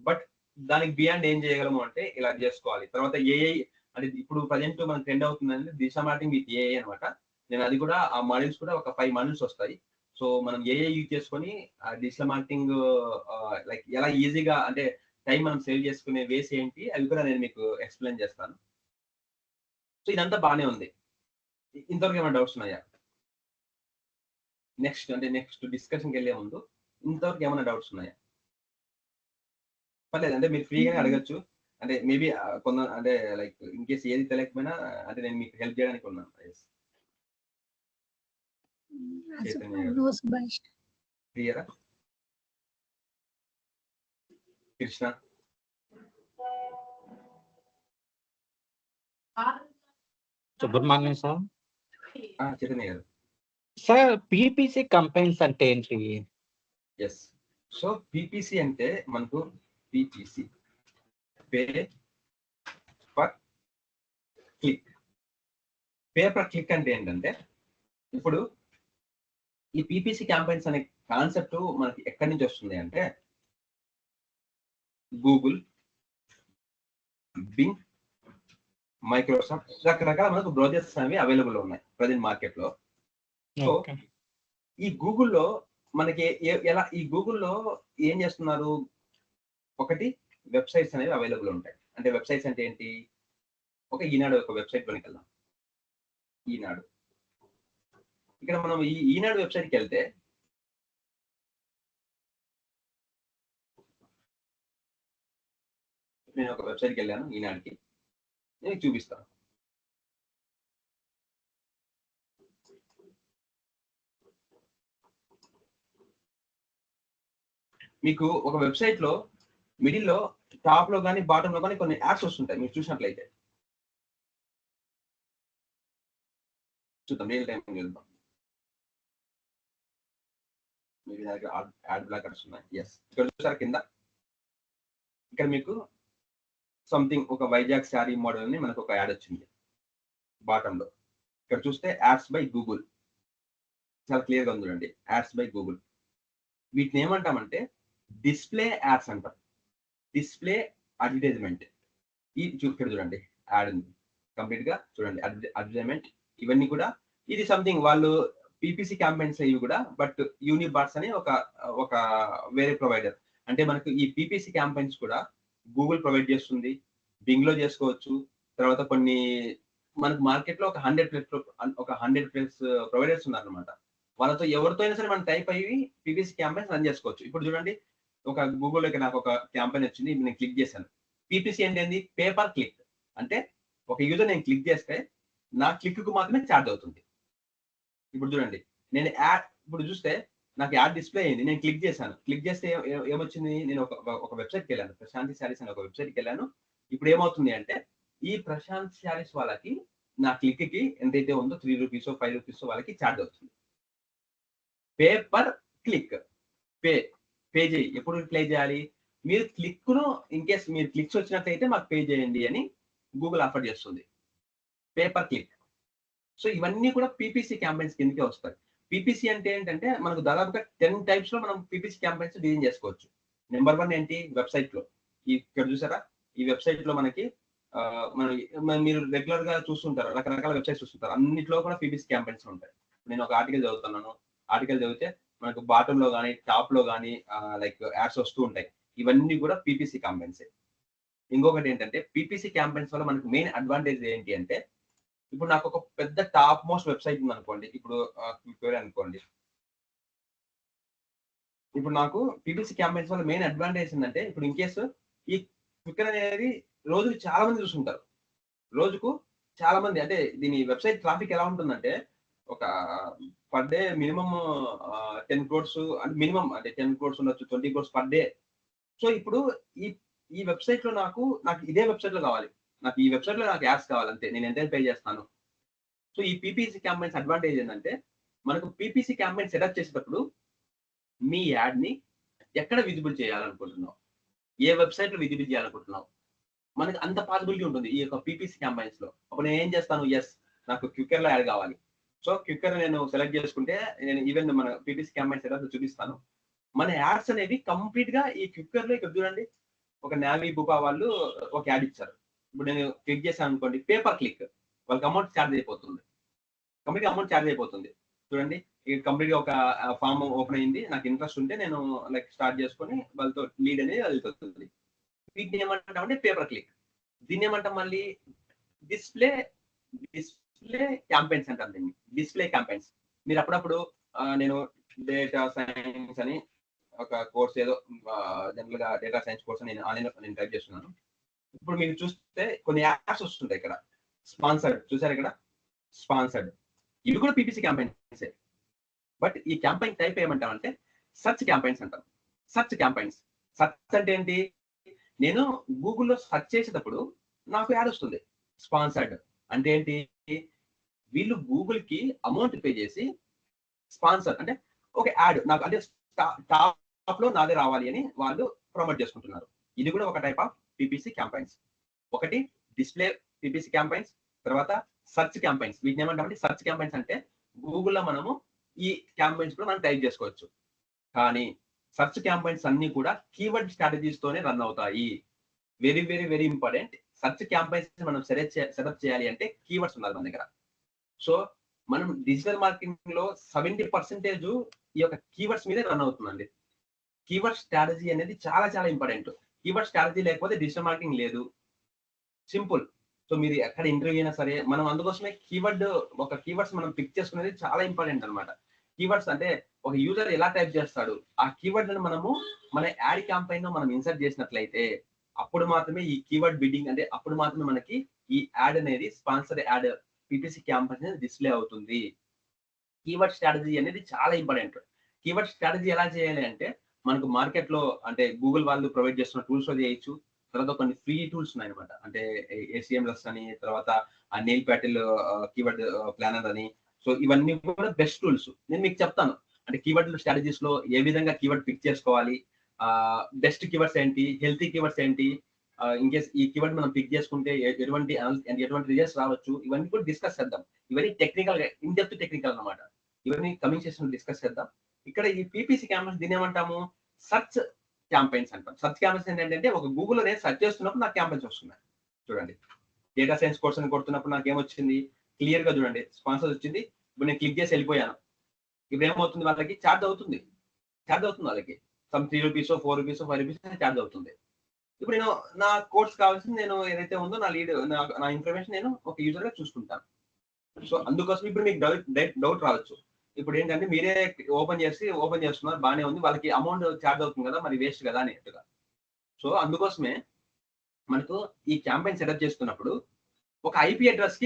బట్ దానికి బియాండ్ ఏం చేయగలము అంటే ఇలా చేసుకోవాలి. తర్వాత ఏఐ అంటే ఇప్పుడు ప్రజెంట్ మనకు ట్రెండ్ అవుతుందంటే డిజిటల్ మార్కెటింగ్ విత్ ఏఐ అనమాట. నేను అది కూడా ఆ మాడ్యూల్స్ కూడా ఒక 5 మాడ్యూల్స్ వస్తాయి. సో మనం ఏఐ యూజ్ చేసుకొని డిజిటల్ మార్కెటింగ్ లైక్ ఎలా ఈజీగా అంటే టైం మనం సేవ్ చేసుకునే వేస్ ఏంటి అవి కూడా నేను మీకు ఎక్స్ప్లెయిన్ చేస్తాను. సో ఇదంతా బాగానే ఉంది. ఇంతవరకు ఏమైనా డౌట్స్ ఉన్నాయా? నెక్స్ట్ డిస్కషన్కి వెళ్ళే ముందు ఇంతవరకు ఏమైనా డౌట్స్ ఉన్నాయా? పర్లేదు, అంటే మీరు ఫ్రీగానే అడగచ్చు. అంటే మేబీ కొంత అంటే లైక్ ఇన్ కేస్ ఏది తెలియకపోయినా అంటే నేను మీకు హెల్ప్ చేయడానికి ఉన్నాను. Yes. చైతన్య గారు No, Subhash. క్లియరా? కృష్ణ సుబ్రహ్మణ్యం సార్. చైతన్య గారు. సార్ పీపీసీ కంపెనీస్ అంటే ఏంటి? ఎస్. సో పీపీసీ అంటే మనకు PPC pay per click. Pay per click అంటే ఏంటంటే ఇప్పుడు ఈ పీపీసీ క్యాంపెయిన్స్ అనే కాన్సెప్ట్ మనకి ఎక్కడి నుంచి వస్తుంది అంటే గూగుల్, బింగ్, మైక్రోసాఫ్ట్ రకరకాల మనకు బ్రౌజర్స్ అనేవి అవైలబుల్ ఉన్నాయి ప్రజెంట్ మార్కెట్ లో. సో ఈ గూగుల్లో మనకి ఎలా ఈ గూగుల్లో ఏం చేస్తున్నారు, ఒకటి వెబ్సైట్స్ అనేవి అవైలబుల్ ఉంటాయి. అంటే వెబ్సైట్స్ అంటే ఏంటి, ఒక ఈనాడు ఒక వెబ్సైట్ లోనికి వెళ్దాం. ఈనాడు, ఇక్కడ మనం ఈ ఈనాడు వెబ్సైట్కి వెళ్తే నేను ఒక వెబ్సైట్కి వెళ్ళాను ఈనాడుకి, నేను చూపిస్తాను. మీకు ఒక వెబ్సైట్ లో మిడిల్ లో టాప్ లో కానీ బాటమ్ లో కానీ కొన్ని యాడ్స్ వస్తుంటాయి. మీరు చూసినట్లయితే చూద్దాం, రియల్ టైం వెళ్దాం. మీ దగ్గర యాడ్ బ్లాక్ ఉన్నాయి. ఎస్, ఇక్కడ చూసారు కింద, ఇక్కడ మీకు సంథింగ్ ఒక వైజాగ్ శారీ మోడల్ అని మనకు ఒక యాడ్ వచ్చింది బాటమ్ లో. ఇక్కడ చూస్తే యాడ్స్ బై గూగుల్, చాలా క్లియర్ గా ఉంది చూడండి, యాడ్స్ బై గూగుల్. వీటిని ఏమంటామంటే డిస్ప్లే యాడ్స్ అంటాం, డిస్ప్లే అడ్వర్టైజ్మెంట్. ఈ ఇక్కడ చూడండి యాడ్ ఉంది కంప్లీట్ గా చూడండి, అడ్వర్టైజ్మెంట్. ఇవన్నీ కూడా ఇది సంథింగ్ వాళ్ళు పీపీసీ క్యాంపెయిన్స్ ఇవి కూడా, బట్ యూనిబార్స్ అని ఒక వేరే ప్రొవైడర్. అంటే మనకు ఈ పీపీసీ క్యాంపెయిన్స్ కూడా గూగుల్ ప్రొవైడ్ చేస్తుంది, బింగ్ లో చేసుకోవచ్చు. తర్వాత కొన్ని మనకు మార్కెట్ లో ఒక 100 ప్లస్ ప్రొవైడర్స్ ఉన్నారు అనమాట. వాళ్ళతో ఎవరితో అయినా సరే మనం టైప్ అయ్యి పీపీసీ క్యాంపెయిన్స్ రన్ చేసుకోవచ్చు. ఇప్పుడు చూడండి, ఒక గూగుల్లోకి నాకు ఒక క్యాంపెయిన్ వచ్చింది, నేను క్లిక్ చేశాను. పీపీసీ అంటే ఏంది, పేపర్ క్లిక్. అంటే ఒక యూజర్ నేను క్లిక్ చేస్తే నా క్లిక్ కు మాత్రమే ఛార్జ్ అవుతుంది. ఇప్పుడు చూడండి, నేను యాడ్ ఇప్పుడు చూస్తే నాకు యాడ్ డిస్ప్లే అయింది, నేను క్లిక్ చేశాను. క్లిక్ చేస్తే ఏమొచ్చింది, నేను ఒక వెబ్సైట్కి వెళ్ళాను, ప్రశాంతి శారీస్ అనే ఒక వెబ్సైట్కి వెళ్ళాను. ఇప్పుడు ఏమవుతుంది అంటే ఈ ప్రశాంత్ శారీస్ వాళ్ళకి నా క్లిక్ కి ఎంతైతే ఉందో 3 రూపీస్ 5 రూపీస్ వాళ్ళకి ఛార్జ్ అవుతుంది. పేపర్ క్లిక్, పే చేయి. ఎప్పుడు ప్లే చేయాలి, మీరు క్లిక్ ను ఇన్ కేస్ మీరు క్లిక్స్ వచ్చినట్లయితే మాకు పే చేయండి అని గూగుల్ ఆఫర్ చేస్తుంది, పేపర్ క్లిక్. సో ఇవన్నీ కూడా పీపీసీ క్యాంపెయిన్స్ కిందకే వస్తాయి. పీపీసీ అంటే ఏంటంటే మనకు దాదాపుగా 10 టైప్స్ లో మనం పీపీసీ క్యాంపెయిన్స్ డిజైన్ చేసుకోవచ్చు. నెంబర్ 1 ఏంటి, వెబ్సైట్ లో. ఇక్కడ చూసారా, ఈ వెబ్సైట్ లో మనకి మీరు రెగ్యులర్ గా చూస్తుంటారు, రకరకాల వెబ్సైట్స్ చూస్తుంటారు, అన్నిట్లో కూడా పీపీసీ క్యాంపెయిన్స్ ఉంటాయి. నేను ఒక ఆర్టికల్ చదువుతున్నాను, ఆర్టికల్ చదివితే మనకు బాటమ్ లో కానీ టాప్ లో కానీ లైక్ యాడ్స్ వస్తూ ఉంటాయి. ఇవన్నీ కూడా పీపీసీ క్యాంపెయిన్స్. ఇంకొకటి ఏంటంటే పీపీసీ క్యాంపెయిన్స్ వల్ల మనకు మెయిన్ అడ్వాంటేజ్ ఏంటి అంటే, ఇప్పుడు నాకు ఒక పెద్ద టాప్ మోస్ట్ వెబ్సైట్ ఉంది అనుకోండి, ఇప్పుడు క్విక్ అనుకోండి. ఇప్పుడు నాకు పీపీసీ క్యాంపెయిన్స్ వల్ల మెయిన్ అడ్వాంటేజ్ ఏంటంటే, ఇప్పుడు ఇన్ కేసు ఈ క్విక్ అనేది రోజుకు చాలా మంది చూస్తుంటారు, రోజుకు చాలా మంది. అంటే దీని వెబ్సైట్ ట్రాఫిక్ ఎలా ఉంటుందంటే ఒక పర్ డే మినిమం 10 crores అంటే మినిమం, అంటే 10 crores ఉండొచ్చు, 20 crores పర్ డే. సో ఇప్పుడు ఈ వెబ్సైట్ లో నాకు ఇదే వెబ్సైట్ లో కావాలి, నాకు ఈ వెబ్సైట్ లో నాకు యాడ్స్ కావాలంటే నేను ఎంత పే చేస్తాను. సో ఈ పీపీసీ క్యాంపెయిన్స్ అడ్వాంటేజ్ ఏంటంటే, మనకు పీపీసీ క్యాంపెయిన్ సెటప్ చేసేటప్పుడు మీ యాడ్ ని ఎక్కడ విజిబుల్ చేయాలనుకుంటున్నావు, ఏ వెబ్సైట్ లో విజిబుల్ చేయాలనుకుంటున్నావు, మనకి అంత పాసిబిలిటీ ఉంటుంది ఈ యొక్క పీపీసీ క్యాంపెయిన్స్ లో. అప్పుడు నేను ఏం చేస్తాను, ఎస్ నాకు క్విక్కర్ లో యాడ్ కావాలి. సో క్విక్కర్ నేను సెలెక్ట్ చేసుకుంటే నేను ఈవెన్ మన పీపీసీ క్యాంపెయిన్ సెటప్ చూపిస్తాను. మన యాడ్స్ అనేవి కంప్లీట్ గా ఈ క్విక్కర్ లో, ఇక్కడ చూడండి ఒక నావీ బుపా వాళ్ళు ఒక యాడ్ ఇచ్చారు. ఇప్పుడు నేను క్లిక్ చేశాను అనుకోండి, పేపర్ క్లిక్, వాళ్ళకి అమౌంట్ ఛార్జ్ అయిపోతుంది, కంప్లీట్ అమౌంట్ ఛార్జ్ అయిపోతుంది. చూడండి కంప్లీట్ గా ఒక ఫామ్ ఓపెన్ అయింది, నాకు ఇంట్రెస్ట్ ఉంటే నేను లైక్ స్టార్ట్ చేసుకొని వాళ్ళతో లీడ్ అనేది వెళ్తుంది. వీటిని ఏమంటామంటే పేపర్ క్లిక్. దీన్ని ఏమంటాం మళ్ళీ డిస్ప్లే క్యాంపెయిన్స్ అంటారు దీన్ని, డిస్ప్లే క్యాంపెయిన్స్. మీరు అప్పుడప్పుడు నేను డేటా సైన్స్ అని ఒక కోర్స్ ఏదో జనరల్ గా డేటా సైన్స్ కోర్స్ నేను ఆన్లైన్ లో నేను టైప్ చేస్తున్నాను. ఇప్పుడు మీరు చూస్తే కొన్ని యాడ్స్ వస్తుంటాయి ఇక్కడ, స్పాన్సర్డ్ చూసారు ఇక్కడ, స్పాన్సర్డ్, ఇవి కూడా పీపీసీ క్యాంపెయిన్స్. బట్ ఈ క్యాంపెయిన్ టైప్ ఏమంటామంటే సర్చ్ క్యాంపెయిన్స్ అంటాం. సర్చ్ క్యాంపెయిన్స్, సర్చ్ అంటే ఏంటి, నేను గూగుల్లో సెర్చ్ చేసేటప్పుడు నాకు యాడ్ వస్తుంది. స్పాన్సర్డ్ అంటే ఏంటి, వీళ్ళు గూగుల్ కి అమౌంట్ పే చేసి స్పాన్సర్ అంటే ఒక యాడ్ నాకు అంటే టాప్ లో నాదే రావాలి అని వాళ్ళు ప్రమోట్ చేసుకుంటున్నారు. ఇది కూడా ఒక టైప్ ఆఫ్ పీపీసీ క్యాంపెయిన్స్. ఒకటి డిస్ప్లే పీపీసీ క్యాంపెయిన్స్, తర్వాత సర్చ్ క్యాంపెయిన్స్. వీటిని ఏమంటామంటే సర్చ్ క్యాంపెయిన్స్ అంటే గూగుల్లో మనము ఈ క్యాంపెయిన్స్ కూడా మనం టైప్ చేసుకోవచ్చు. కానీ సర్చ్ క్యాంపెయిన్స్ అన్ని కూడా కీవర్డ్ స్ట్రాటజీస్ తోనే రన్ అవుతాయి. Very very very important. Search campaigns మనం సెటప్ చేయాలి అంటే కీవర్డ్స్ ఉండాలి మన దగ్గర. సో మనం డిజిటల్ మార్కెటింగ్ లో 70% ఈ యొక్క కీవర్డ్స్ మీదే రన్ అవుతుందండి. కీవర్డ్ స్ట్రాటజీ అనేది చాలా చాలా ఇంపార్టెంట్. కీవర్డ్ స్ట్రాటజీ లేకపోతే డిజిటల్ మార్కెటింగ్ లేదు. సింపుల్. సో మీరు ఎక్కడ ఇంటర్వ్యూ అయినా సరే మనం అందుకోసమే కీవర్డ్స్ మనం పిక్ చేసుకునేది చాలా ఇంపార్టెంట్ అనమాట. కీవర్డ్స్ అంటే ఒక యూజర్ ఎలా టైప్ చేస్తాడు, ఆ కీవర్డ్ మనము మన యాడ్ క్యాంపెయిన్ లో మనం ఇన్సర్ట్ చేసినట్లయితే అప్పుడు మాత్రమే ఈ కీవర్డ్ బిడ్డింగ్ అంటే అప్పుడు మాత్రమే మనకి ఈ యాడ్ అనేది స్పాన్సర్ యాడ్ పీపీసీ క్యాంపెయిన్ అనేది డిస్ప్లే అవుతుంది. కీవర్డ్ స్ట్రాటజీ అనేది చాలా ఇంపార్టెంట్. కీవర్డ్ స్ట్రాటజీ ఎలా చేయాలి అంటే మనకు మార్కెట్ లో అంటే గూగుల్ వాళ్ళు ప్రొవైడ్ చేస్తున్న టూల్స్ చేయొచ్చు. తర్వాత కొన్ని ఫ్రీ టూల్స్ ఉన్నాయి అనమాట. అంటే ACMS అని, తర్వాత నెయిల్ ప్యాటిల్ కీవర్డ్ ప్లానర్ అని. సో ఇవన్నీ కూడా బెస్ట్ టూల్స్. నేను మీకు చెప్తాను అంటే కీవర్డ్ స్ట్రాటజీస్ లో ఏ విధంగా కీవర్డ్ పిక్ చేసుకోవాలి, బెస్ట్ కీవర్డ్స్ ఏంటి, హెల్తీ కీవర్డ్స్ ఏంటి, ఇన్ కేస్ ఈ కీవర్డ్ మనం పిక్ చేసుకుంటే ఎటువంటి రిజల్ట్స్ రావచ్చు, ఇవన్నీ కూడా డిస్కస్ చేద్దాం. ఇవన్నీ టెక్నికల్ గా ఇన్ డెప్త్ టెక్నికల్ అనమాట. ఇవన్నీ కమింగ్ సెషన్ డిస్కస్ చేద్దాం. ఇక్కడ ఈ పీపీసీ క్యాంపెయిన్స్ దీని ఏమంటాము, సర్చ్ క్యాంపెయిన్స్ అంటాం. సర్చ్ క్యాంపెయిన్స్ ఏంటంటే ఒక గూగుల్లో నేను సెర్చ్ చేస్తున్నప్పుడు నాకు క్యాంపెయిన్స్ వస్తున్నాయి. చూడండి, డేటా సైన్స్ కోర్స్ అని కొడుతున్నప్పుడు నాకు ఏమొచ్చింది క్లియర్ గా చూడండి, స్పాన్సర్ వచ్చింది. ఇప్పుడు నేను క్లిక్ చేసి వెళ్ళిపోయాను. ఇప్పుడు ఏమవుతుంది, వాళ్ళకి ఛార్జ్ అవుతుంది వాళ్ళకి some 3 rupees 4 rupees 5 rupees charge అవుతుంది. ఇప్పుడు నేను నా కోర్స్ కావాల్సింది నేను ఏదైతే ఉందో నా లీడ్ నా ఇన్ఫర్మేషన్ నేను ఒక యూజర్ గా చూసుకుంటాను. సో అందుకోసం ఇప్పుడు మీకు డౌట్ రావచ్చు, ఇప్పుడు ఏంటంటే మీరే ఓపెన్ చేస్తున్నారు బాగానే ఉంది, వాళ్ళకి అమౌంట్ ఛార్జ్ అవుతుంది కదా, మరి వేస్ట్ కదా అనేట్టుగా. సో అందుకోసమే మనకు ఈ క్యాంపెయిన్ సెటప్ చేస్తున్నప్పుడు ఒక ఐపీ అడ్రస్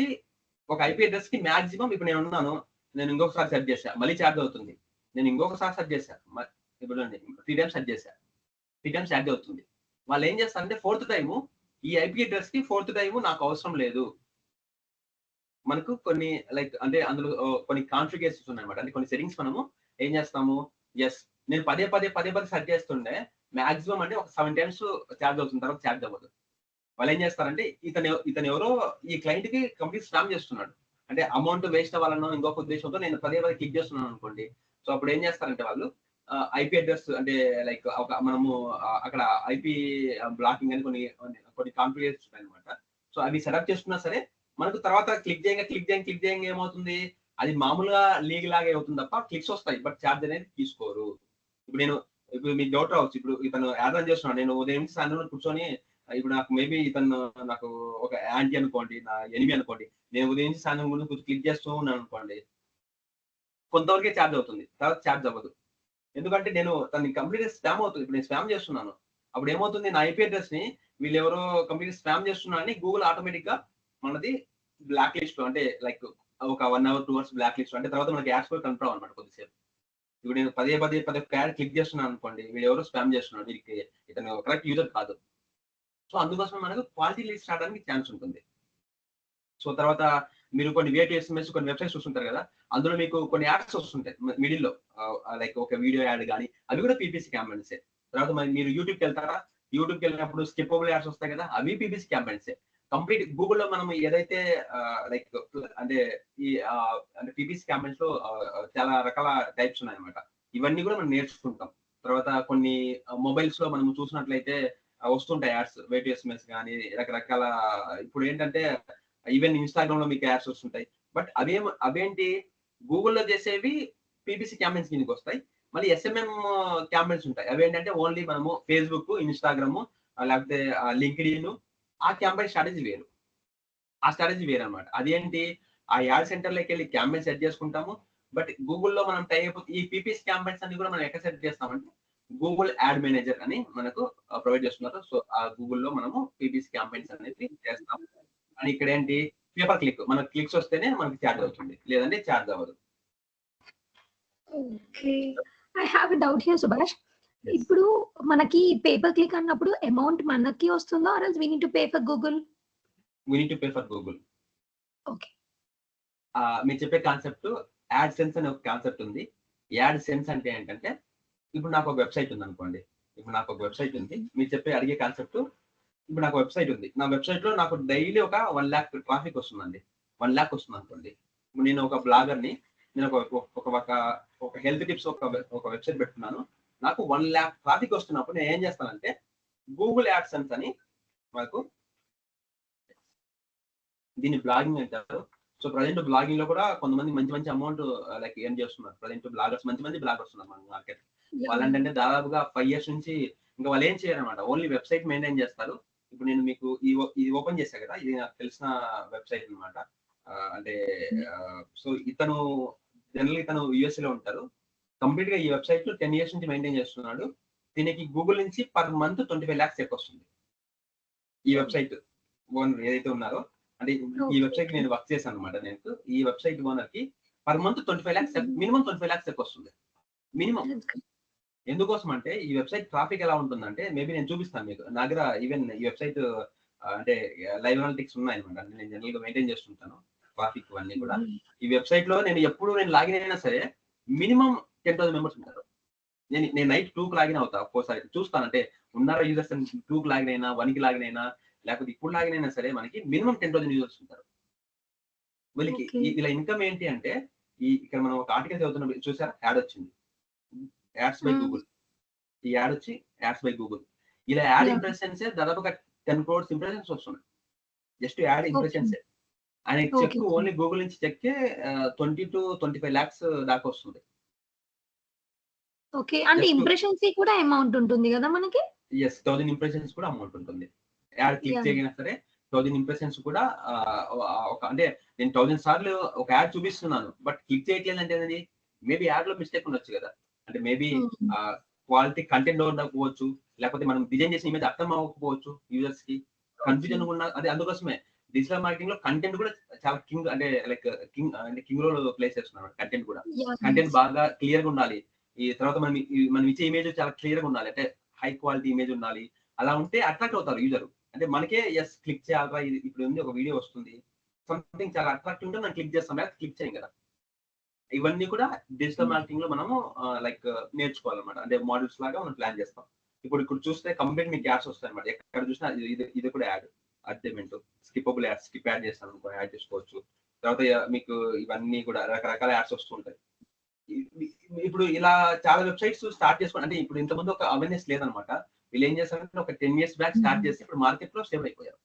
కి మాక్సిమం ఇప్పుడు నేను ఉన్నాను, నేను ఇంకొకసారి సెర్చ్ చేశా మళ్ళీ ఛార్జ్ అవుతుంది, నేను ఇంకొకసారి సెర్చ్ చేశా ఇప్పుడు 3 టైమ్స్ సెర్చ్ చేశా 3 టైమ్స్ ఛార్జ్ అవుతుంది. వాళ్ళు ఏం చేస్తారంటే 4th టైము ఈ ఐపీ అడ్రస్ కి 4th టైము నాకు అవసరం లేదు. మనకు కొన్ని లైక్ అంటే అందులో కొన్ని కాన్ఫిగరేషన్స్ ఉన్నాయన్నమాట. అంటే కొన్ని సెట్టింగ్స్ మనము ఏం చేస్తాము, నేను పదే సెర్చ్ చేస్తుండే మాక్సిమం అంటే ఒక 7 టైమ్స్ ఛార్జ్ అవుతుంది, తర్వాత ఛార్జ్ అవ్వదు. వాళ్ళు ఏం చేస్తారంటే ఇతను ఎవరో ఈ క్లయింట్ కి కంప్లీట్ స్పామ్ చేస్తున్నాడు, అంటే అమౌంట్ వేస్ట్ అవ్వాలనో ఇంకొక ఉద్దేశంతో నేను పదే క్లిక్ చేస్తున్నాను అనుకోండి. సో అప్పుడు ఏం చేస్తారంటే వాళ్ళు ఐపీ అడ్రస్ అంటే లైక్ మనము అక్కడ ఐపీ బ్లాకింగ్ అని కొన్ని కాన్ఫిగరేషన్స్ ఉన్నాయి అనమాట. సో అవి సెటప్ చేసుకున్నా సరే మనకు తర్వాత క్లిక్ చేయంగా ఏమవుతుంది, అది మామూలుగా లీగ్ లాగే అవుతుంది తప్ప క్లిక్స్ వస్తాయి, బట్ ఛార్జ్ అనేది తీసుకోరు. ఇప్పుడు మీకు డౌట్ రావచ్చు, ఇప్పుడు ఇతను యాడ్ రన్ చేస్తున్నాడు, నేను ఉదయం నుంచి సాయంత్రం కూర్చొని ఇప్పుడు నాకు మేబీ ఇతను నాకు ఒక యాంటీ అనుకోండి, నా ఎనిమి అనుకోండి, నేను ఉదయం నుంచి సాయంత్రం గురించి క్లిక్ చేస్తూ ఉన్నాను అనుకోండి, కొంతవరకే ఛార్జ్ అవుతుంది, తర్వాత ఛార్జ్ అవ్వదు. ఎందుకంటే నేను తనని కంప్లీట్ స్పామ్ అవుతుంది. ఇప్పుడు నేను స్పామ్ చేస్తున్నాను, అప్పుడు ఏమవుతుంది, నా ఐపీ అడ్రస్ ని వీళ్ళు ఎవరో కంప్లీట్ స్పామ్ చేస్తున్నారని గూగుల్ ఆటోమేటిక్ గా మనది బ్లాక్ లిస్ట్ అంటే లైక్ ఒక 1 hour 2 hours బ్లాక్ లిస్ట్, అంటే తర్వాత మనకి యాడ్స్ కూడా కనపడవు అనమాట కొద్దిసేపు. ఇప్పుడు నేను పదే యాడ్ క్లిక్ చేస్తున్నాను అనుకోండి, వీళ్ళు ఎవరో స్పామ్ చేస్తున్నాడు, వీరికి ఇతను కరెక్ట్ యూజర్ కాదు. సో అందుకోసం మనకు క్వాలిటీ లిస్ట్ రావడానికి ఛాన్స్ ఉంటుంది. సో తర్వాత మీరు కొన్ని VATSMS కొన్ని వెబ్సైట్స్ చూస్తుంటారు కదా, అందులో మీకు కొన్ని యాడ్స్ వస్తుంటాయి మిడిల్ లో, లైక్ ఒక వీడియో యాడ్ కానీ, అవి కూడా పీపీసీ క్యాంపెయిన్సే. తర్వాత మీరు యూట్యూబ్కి వెళ్తారా, యూట్యూబ్కి వెళ్ళినప్పుడు స్కిప్పబుల్ యాడ్స్ వస్తాయి కదా, అవి పీపీసీ క్యాంపెయిన్సే. కంప్లీట్ గూగుల్లో మనం ఏదైతే లైక్ అంటే ఈ అంటే పీపీసీ క్యాంపెయిన్స్ లో చాలా రకాల టైప్స్ ఉన్నాయన్నమాట. ఇవన్నీ కూడా మనం నేర్చుకుంటాం. తర్వాత కొన్ని మొబైల్స్ లో మనం చూసినట్లయితే వస్తుంటాయి యాడ్స్, VATSMS కానీ రకరకాల. ఇప్పుడు ఏంటంటే ఈవెన్ ఇన్స్టాగ్రామ్ లో మీకు యాడ్స్ వస్తుంటాయి, బట్ అవేంటి గూగుల్లో చేసేవి పీపీసీ క్యాంపెయిన్స్ కిందకి వస్తాయి. మళ్ళీ SMM క్యాంపెయిన్స్ ఉంటాయి, అవేంటంటే ఓన్లీ మనము ఫేస్బుక్, ఇన్స్టాగ్రామ్ లేకపోతే లింక్డ్ఇన్, ఆ క్యాంపెయిన్ స్ట్రాటజీ వేరు, ఆ స్ట్రాటజీ వేరు అనమాట. అదేంటి, ఆ యాడ్ సెంటర్ లోకి వెళ్ళి క్యాంపెయిన్ సెట్ చేసుకుంటాము, బట్ గూగుల్లో మనం టైప్ ఈ పీపీసీ క్యాంపెయిన్స్ అన్ని కూడా మనం ఎక్కడ సెట్ చేస్తామంటే గూగుల్ యాడ్ మేనేజర్ అని మనకు ప్రొవైడ్ చేస్తున్నారు. సో ఆ గూగుల్లో మనము పీపీసీ క్యాంపెయిన్స్ అనేది చేస్తాం. అండ్ ఇక్కడ ఏంటి పేపర్ క్లిక్, మనకు క్లిక్స్ వస్తేనే మనకి చార్జ్ అవుతుంది, లేదంటే చార్జ్ అవ్వదు. Okay. I have a doubt here Subhash. Yes. ఇప్పుడు మనకి పేపర్ క్లిక్ అన్నప్పుడు అమౌంట్ మనకి వస్తుందా? Or else we need to pay for Google? We need to pay for Google. Okay. మీరు చెప్పే కాన్సెప్ట్ యాడ్ సెన్స్ అనే ఒక కాన్సెప్ట్ ఉంది. యాడ్ సెన్స్ అంటే ఏంటంటే, ఇప్పుడు నాకు ఒక వెబ్సైట్ ఉంది అనుకోండి. ఇప్పుడు నాకు ఒక వెబ్సైట్ ఉంది. మీరు చెప్పే అడిగే కాన్సెప్ట్, ఇప్పుడు నాకు వెబ్సైట్ ఉంది. నా వెబ్సైట్ లో నాకు డైలీ ఒక 1 lakh ట్రాఫిక్ వస్తుందండి. 1 lakh వస్తుంది అనుకోండి. ఇప్పుడు నేను ఒక బ్లాగర్ని, నేను ఒక హెల్త్ టిప్స్ ఒక వెబ్సైట్ పెట్టుకున్నాను. నాకు 1 lakh ట్రాఫిక్ వస్తున్నప్పుడు నేను ఏం చేస్తానంటే, గూగుల్ యాడ్ సెన్స్ అని మనకు దీన్ని బ్లాగింగ్ అంటారు. సో ప్రజెంట్ బ్లాగింగ్ లో కూడా కొంతమంది మంచి మంచి అమౌంట్ లైక్ ఏం చేస్తున్నారు. ప్రజెంట్ బ్లాగర్స్ మంచి బ్లాగర్స్ ఉన్నారు మన మార్కెట్. వాళ్ళంటే దాదాపుగా 5 years నుంచి ఇంకా వాళ్ళు ఏం చేయరన్నమాట. ఓన్లీ వెబ్సైట్ మెయింటైన్ చేస్తారు. ఇప్పుడు నేను మీకు ఇది ఓపెన్ చేశా కదా, ఇది నాకు తెలిసిన వెబ్సైట్ అనమాట. అంటే సో ఇతను జనరల్ ఇతను యుఎస్ఏ లో ఉంటారు. కంప్లీట్ గా ఈ వెబ్సైట్ 10 years నుంచి మెయింటైన్ చేస్తున్నాడు. దీనికి గూగుల్ నుంచి పర్ మంత్ 25 lakhs చెక్ వస్తుంది. ఈ వెబ్సైట్ ఓనర్ ఏదైతే ఉన్నారో, అంటే ఈ వెబ్సైట్ నేను వర్క్ చేశాను అనమాట. నేను ఈ వెబ్సైట్ ఓనర్ కి per month 25 lakhs, minimum 25 lakhs check వస్తుంది మినిమం. ఎందుకోసం అంటే ఈ వెబ్సైట్ ట్రాఫిక్ ఎలా ఉంటుందంటే, మేబీ నేను చూపిస్తాను మీకు. నా దగ్గర ఈవెన్ ఈ వెబ్సైట్ అంటే లైవ్ అనలిటిక్స్ ఉన్నాయన్నమాట. అంటే నేను జనరల్ గా మెయింటైన్ చేస్తుంటాను ట్రాఫిక్ అన్ని కూడా. ఈ వెబ్సైట్ లో నేను ఎప్పుడు లాగిన్ అయినా సరే మినిమం 10,000 మెంబర్స్ ఉంటారు. నేను నైట్ 2కి లాగిన్ అవుతా. ఒక్కోసారి చూస్తాను అంటే ఉన్నారా యూజర్స్ 2కి లాగిన్ అయినా, 1కి లాగిన్ అయినా, లేకపోతే ఇప్పుడు లాగిన్ అయినా సరే మనకి మినిమం 10,000 యూజర్స్ ఉంటారు. వీళ్ళకి ఇలా ఇన్కమ్ ఏంటి అంటే, ఇక్కడ మనం ఒక ఆర్టికల్ చదువుతున్నప్పుడు చూసారా, యాడ్ వచ్చింది, యాడ్స్ బై గూగుల్. ఈ యాడ్ వచ్చి యాడ్స్ బై గూగుల్. ఇలా యాడ్ ఇంప్రెషన్స్ దాదాపుగా 10 crores ఇంప్రెషన్స్ వస్తున్నాయి. Just add impressions. ఆయన చెక్ ఓన్లీ గూగుల్ నుంచి చెక్ 20 to 25 lakhs దాకా వస్తుంది. ఓకే. అంటే ఇంప్రెషన్స్ కూడా అమౌంట్ ఉంటుంది కదా మనకి? yes, 1000 ఇంప్రెషన్స్ కూడా అమౌంట్ ఉంటుంది. యాడ్ క్లిక్ చేయగినా సరే 1000 ఇంప్రెషన్స్ కూడా ఒక అంటే నేను 1000 సార్లు ఒక యాడ్ చూపిస్తున్నాను, బట్ క్లిక్ చేయట్లేదు అంటే అది మేబీ యాడ్ లో మిస్టేక్ ఉండొచ్చు కదా. అంటే మేబీ క్వాలిటీ కంటెంట్ ఉండకపోవచ్చు, లేకపోతే మనం డిజైన్ చేసిన ఇమేజ్ అర్థం అవ్వకపోవచ్చు, యూజర్స్ కి కన్ఫ్యూజన్ ఉన్న. అదే అందుకోసమే డిజిటల్ మార్కెటింగ్ లో కంటెంట్ కూడా చాలా కింగ్, అంటే లైక్ కింగ్ రోల్ ప్లే చేస్తున్నారు. కంటెంట్ కూడా, కంటెంట్ బాగా క్లియర్ గా ఉండాలి. ఈ తర్వాత మనం ఇచ్చే ఇమేజ్ చాలా క్లియర్ గా ఉండాలి. అంటే హై క్వాలిటీ ఇమేజ్ ఉండాలి. అలా ఉంటే అట్రాక్ట్ అవుతారు యూజర్. అంటే మనకే ఎస్ క్లిక్ చేయాలరా, ఇప్పుడు ఉంది ఒక వీడియో వస్తుంది, సంథింగ్ చాలా అట్రాక్టివ్ ఉంటే మనం క్లిక్ చేస్తాం, లేదా క్లిక్ చేయం కదా. ఇవన్నీ కూడా డిజిటల్ మార్కెటింగ్ లో మనము లైక్ నేర్చుకోవాలన్నమాట. అంటే మోడల్స్ లాగా మనం ప్లాన్ చేస్తాం. ఇప్పుడు చూస్తే కంప్లీట్ మీకు యాడ్స్ వస్తాయి అనమాట. ఎక్కడ చూసినా ఇది కూడా add, advertisement, skippable ads, skip add చేస్తాను అనుకో, యాడ్ చేసుకోవచ్చు. తర్వాత మీకు ఇవన్నీ కూడా రకరకాల యాడ్స్ వస్తుంటాయి. ఇప్పుడు ఇలా చాలా వెబ్సైట్స్ స్టార్ట్ చేసుకోండి. అంటే ఇప్పుడు ఇంతకుముందు ఒక అవేర్నెస్ లేదనమాట. వీళ్ళు ఏం చేస్తారంటే ఒక 10 years బ్యాక్ స్టార్ట్ చేసి ఇప్పుడు మార్కెట్ లో స్టేబుల్ అయిపోయారు.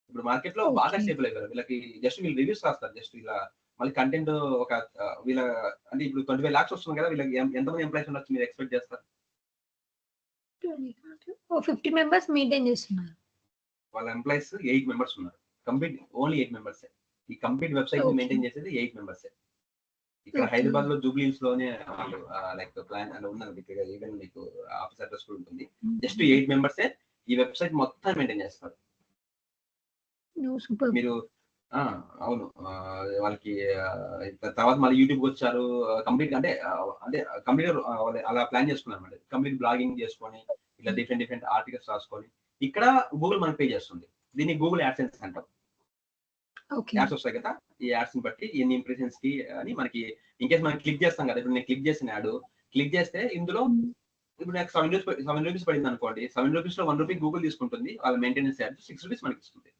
ఇప్పుడు మార్కెట్ లో బాగా స్టేబుల్ అయిపోయారు. వీళ్ళకి జస్ట్ వీళ్ళు రివ్యూస్ రాస్తారు. జస్ట్ ఇలా మళ్ళీ కంటెంట్ ఒక వీళ్ళ అంటే ఇప్పుడు 25 lakhs వస్తుంది కదా, వీళ్ళకి ఎంతమంది ఎంప్లాయీస్ ఉండొచ్చు మీరు ఎక్స్పెక్ట్ చేస్తారు? 50 మెంబర్స్ మెయింటైన్ చేస్తున్నారు. వాళ్ళ ఎంప్లాయీస్ 8 members ఉన్నారు. Complete only 8 members. ఈ కంప్లీట్ వెబ్సైట్ ని మెయింటైన్ చేసేది 8 members. ఇక్కడ హైదరాబాద్ లో జూబ్లీ హిల్స్ లోనే వాళ్ళు లైక్ ప్లాన్ అని ఉన్నారు. ఇక్కడ ఈవెన్ మీకు ఆఫీస్ అడ్రస్ కూడా ఉంటుంది. జస్ట్ 8 members ఈ వెబ్సైట్ మొత్తం మెయింటైన్ చేస్తారు. మీరు అవును, వాళ్ళకి తర్వాత మళ్ళీ యూట్యూబ్ వచ్చారు. కంప్లీట్ అంటే కంప్లీట్ అలా ప్లాన్ చేసుకున్నారు అన్నమాట. కంప్లీట్ బ్లాగింగ్ చేసుకొని ఇలా డిఫరెంట్ ఆర్టికల్స్ రాసుకొని ఇక్కడ గూగుల్ మనకి పే చేస్తుంది. దీన్ని గూగుల్ యాడ్సెన్స్ అంటాం. యాడ్స్ వస్తాయి కదా, ఈ యాడ్స్ ని బట్టి ఎన్ని ఇంప్రెషన్స్ కి అని మనకి ఇన్కేస్ మనం క్లిక్ చేస్తాం కదా. ఇప్పుడు నేను క్లిక్ చేసిన యాడ్ క్లిక్ చేస్తే ఇందులో ఇప్పుడు నాకు 7 rupees పడింది అనుకోండి. 7 rupees లో 1 rupee గూగుల్ తీసుకుంటుంది. వాళ్ళ మెయింటెనెన్స్ యాడ్ 6 rupees మనకి ఇస్తుంది.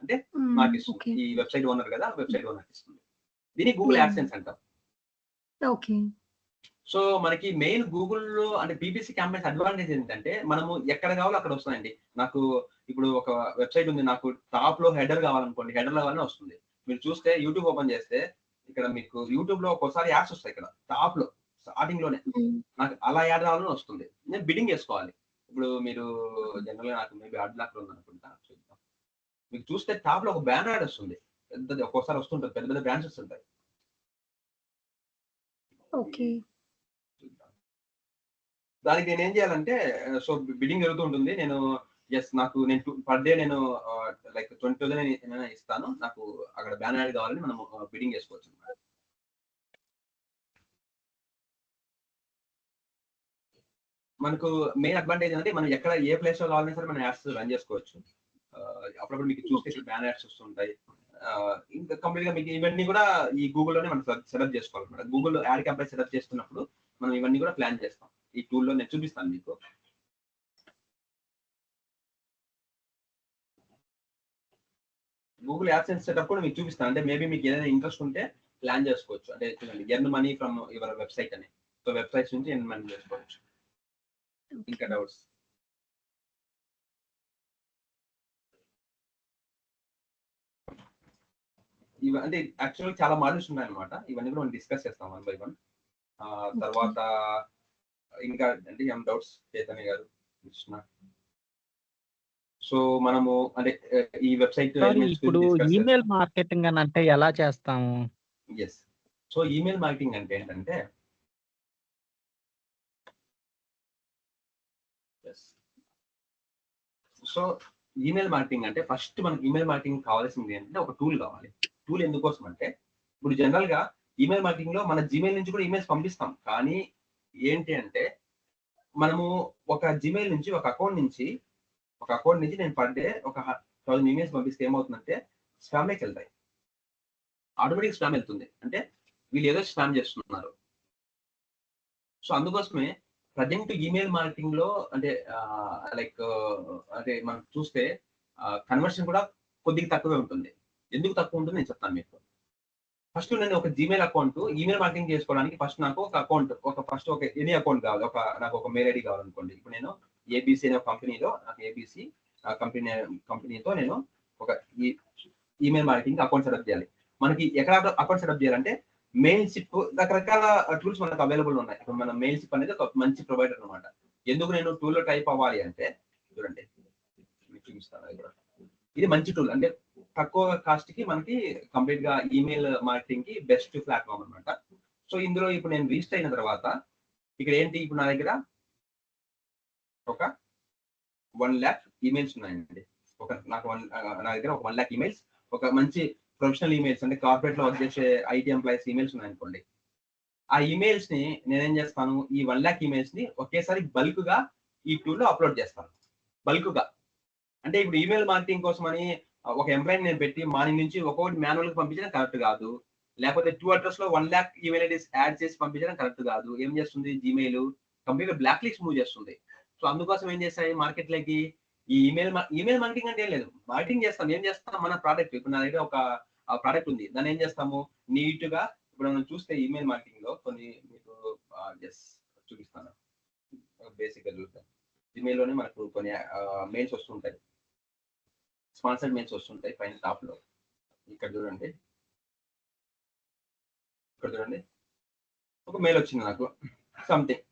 అంటే మాకు ఇస్తుంది. ఈ వెబ్సైట్ ఓనర్ కదా, వెబ్సైట్ ఓనర్ ఇస్తుంది. దీన్ని గూగుల్ యాడ్సెన్స్ అంటాం. ఓకే. సో మనకి మెయిన్ గూగుల్లో అంటే పీపీసీ క్యాంపెయిన్స్ అడ్వాంటేజ్ ఏంటంటే, మనము ఎక్కడ కావాలో అక్కడ వస్తాయండి. నాకు ఇప్పుడు ఒక వెబ్సైట్ ఉంది, నాకు టాప్ లో హెడర్ కావాలనుకోండి, హెడర్ కావాలని వస్తుంది. మీరు చూస్తే యూట్యూబ్ ఓపెన్ చేస్తే ఇక్కడ మీకు యూట్యూబ్ లో ఒక్కోసారి యాడ్స్ వస్తాయి. ఇక్కడ టాప్ లో స్టార్టింగ్ లోనే నాకు అలా యాడ్ కావాలని వస్తుంది. నేను బిడ్డింగ్ చేసుకోవాలి. ఇప్పుడు మీరు జనరల్ గా నాకు మేబీ యాడ్ బ్లాక్ లో ఉంది అనుకుంటా, చూద్దాం. మీకు చూస్తే టాప్ లో ఒక బ్యానర్ యాడ్ వస్తుంది, పెద్దది ఒక్కోసారి వస్తుంటుంది, పెద్ద బ్రాండ్స్ వస్తుంటాయి. ఓకే. దానికి నేను ఏం చేయాలంటే సో బిడ్డింగ్ జరుగుతూ ఉంటుంది. నేను నేను పర్ డే నేను లైక్ 20,000 ఇస్తాను, నాకు అక్కడ బ్యానర్ యాడ్ కావాలని మనం బిడ్డింగ్ చేసుకోవచ్చు అన్నమాట. మనకు మెయిన్ అడ్వాంటేజ్ అంటే మనం ఎక్కడ ఏ ప్లేస్ లో కావాలన్నా సరే మనం యాడ్స్ రన్ చేసుకోవచ్చు. అప్పుడప్పుడు మీకు చూస్తే ఇక్కడ బ్యానర్ యాడ్స్ వస్తుంటాయి. ఇంకా కంప్లీట్ గా మీకు ఇవన్నీ కూడా ఈ గూగుల్లోనే మనం సెటప్ చేసుకోవాలన్నమాట. గూగుల్ యాడ్ క్యాంపెయిన్ సెటప్ చేస్తున్నప్పుడు మనం ఇవన్నీ కూడా ప్లాన్ చేస్తాం. ఈ టూల్లో నేను చూపిస్తాను మీకు. గూగుల్ యాడ్సెన్స్ సెటప్ కూడా మీకు చూపిస్తాను. అంటే మేబీ మీకు ఏదైనా ఇంట్రెస్ట్ ఉంటే ప్లాన్ చేసుకోవచ్చు. అంటే చూడండి, earn money from your website అని. సో వెబ్సైట్స్ నుంచి ఎర్న్ మనీ చేసుకోవచ్చు. ఇంకా డౌట్స్? అంటే యాక్చువల్గా చాలా మోడల్స్ ఉన్నాయన్నమాట. ఇవన్నీ కూడా మనం డిస్కస్ చేస్తాం 1 by 1. తర్వాత ఇంకా అంటే ఏం డౌట్స్ చైతన్య గారు, కృష్ణ? సో మనము అంటే ఈ వెబ్సైట్ ఇప్పుడు ఈమెయిల్ మార్కెటింగ్ అని అంటే ఎలా చేస్తాము? ఎస్. సో ఈమెయిల్ మార్కెటింగ్ అంటే ఏంటంటే సో ఈమెయిల్ మార్కెటింగ్ అంటే ఫస్ట్ మనకి ఈమెయిల్ మార్కెటింగ్ కావాల్సింది ఏంటంటే ఒక టూల్ కావాలి. టూల్ ఎందుకోసం అంటే ఇప్పుడు జనరల్ గా ఈమెయిల్ మార్కెటింగ్ లో మన జీమెయిల్ నుంచి కూడా ఈమెయిల్స్ పంపిస్తాం. కానీ ఏంటి అంటే మనము ఒక జీమెయిల్ నుంచి ఒక అకౌంట్ నుంచి నేను పర్ డే ఒక 1000 ఈమెయిల్స్ పంపిస్తే ఏమవుతుందంటే స్పామ్లోకి వెళ్తాయి. ఆటోమేటిక్ స్పామ్ వెళ్తుంది. అంటే వీళ్ళు ఏదో స్పామ్ చేస్తున్నారు. సో అందుకోసమే ప్రజెంట్ ఈమెయిల్ మార్కెటింగ్ లో అంటే లైక్ అంటే మనం చూస్తే కన్వర్షన్ కూడా కొద్దిగా తక్కువే ఉంటుంది. ఎందుకు తక్కువ ఉంటుంది నేను చెప్తాను మీకు. ఫస్ట్ నేను ఒక జీమెయిల్ అకౌంట్ ఈమెయిల్ మార్కెటింగ్ చేసుకోవడానికి ఫస్ట్ నాకు ఒక అకౌంట్ ఒక ఎనీ అకౌంట్ కావాలి. నాకు ఒక మెయిల్ ఐడి కావాలనుకోండి. ఇప్పుడు నేను ఏబీసీ అనే కంపెనీలో నాకు ఏబీసీ కంపెనీతో నేను ఒక ఈమెయిల్ మార్కెటింగ్ అకౌంట్ సెటప్ చేయాలి. మనకి ఎక్కడ అకౌంట్ సెటప్ చేయాలంటే మెయిల్ షిప్, రకరకాల టూల్స్ మనకు అవైలబుల్ ఉన్నాయి. ఇప్పుడు మన మెయిల్ షిప్ అనేది ఒక మంచి ప్రొవైడర్ అనమాట. ఎందుకు నేను టూల్లో టైప్ అవ్వాలి అంటే చూడండి, చూపిస్తాను. ఇది మంచి టూల్. అంటే తక్కువ కాస్ట్ కి మనకి కంప్లీట్ గా ఈమెయిల్ మార్కెటింగ్ కి బెస్ట్ ప్లాట్ఫామ్ అనమాట. సో ఇందులో ఇప్పుడు నేను రిజిస్టర్ అయిన తర్వాత ఇక్కడ ఏంటి, ఇప్పుడు నా దగ్గర ఒక 1 lakh ఈమెయిల్స్ ఉన్నాయండి. నా దగ్గర ఒక 1 lakh ఈమెయిల్స్, ఒక మంచి ప్రొఫెషనల్ ఈమెయిల్స్ అంటే కార్పొరేట్ లో వర్క్ చేసే ఐటీ ఎంప్లాయీస్ ఈమెయిల్స్ ఉన్నాయనుకోండి. ఆ ఈమెయిల్స్ ని నేనేం చేస్తాను, ఈ 1 lakh ఈమెయిల్స్ ని ఒకేసారి బల్క్ గా ఈ టూల్లో అప్లోడ్ చేస్తాను. బల్క్ గా అంటే ఇప్పుడు ఈమెయిల్ మార్కెటింగ్ కోసం అని ఒక ఎంప్లాయీని నేను పెట్టి మార్నింగ్ నుంచి ఒక్కొక్కటి మాన్యువల్ గా పంపించడం కరెక్ట్ కాదు. లేకపోతే 2 అడ్రస్ లో 1 lakh ఈమెయిల్ ఐడీస్ యాడ్ చేసి పంపించడం కరెక్ట్ కాదు. ఏం చేస్తుంది Gmail complete blacklist move చేస్తుంది. సో అందుకోసం ఏం చేస్తాయి మార్కెట్ లోకి ఈ ఈమెయిల్ మార్కెటింగ్ అంటే ఏం లేదు, మార్కెటింగ్ చేస్తాం. ఏం చేస్తాం, మన ప్రోడక్ట్ ఇప్పుడు నా దగ్గర ఒక ప్రోడక్ట్ ఉంది, దాన్ని ఏం చేస్తాము నీట్ గా ఇప్పుడు మనం చూస్తే ఈమెయిల్ మార్కెటింగ్ లో కొన్ని మీకు చూపిస్తాను. బేసిక్ గా చూస్తాం ఈమెయిల్ లోనే మనకు కొన్ని మెయిల్స్ వస్తుంటాయి, స్పాన్సర్డ్ మెయిల్స్ వస్తుంటాయి పైన టాప్ లో. ఇక్కడ చూడండి ఒక మెయిల్ వచ్చింది నాకు, సంథింగ్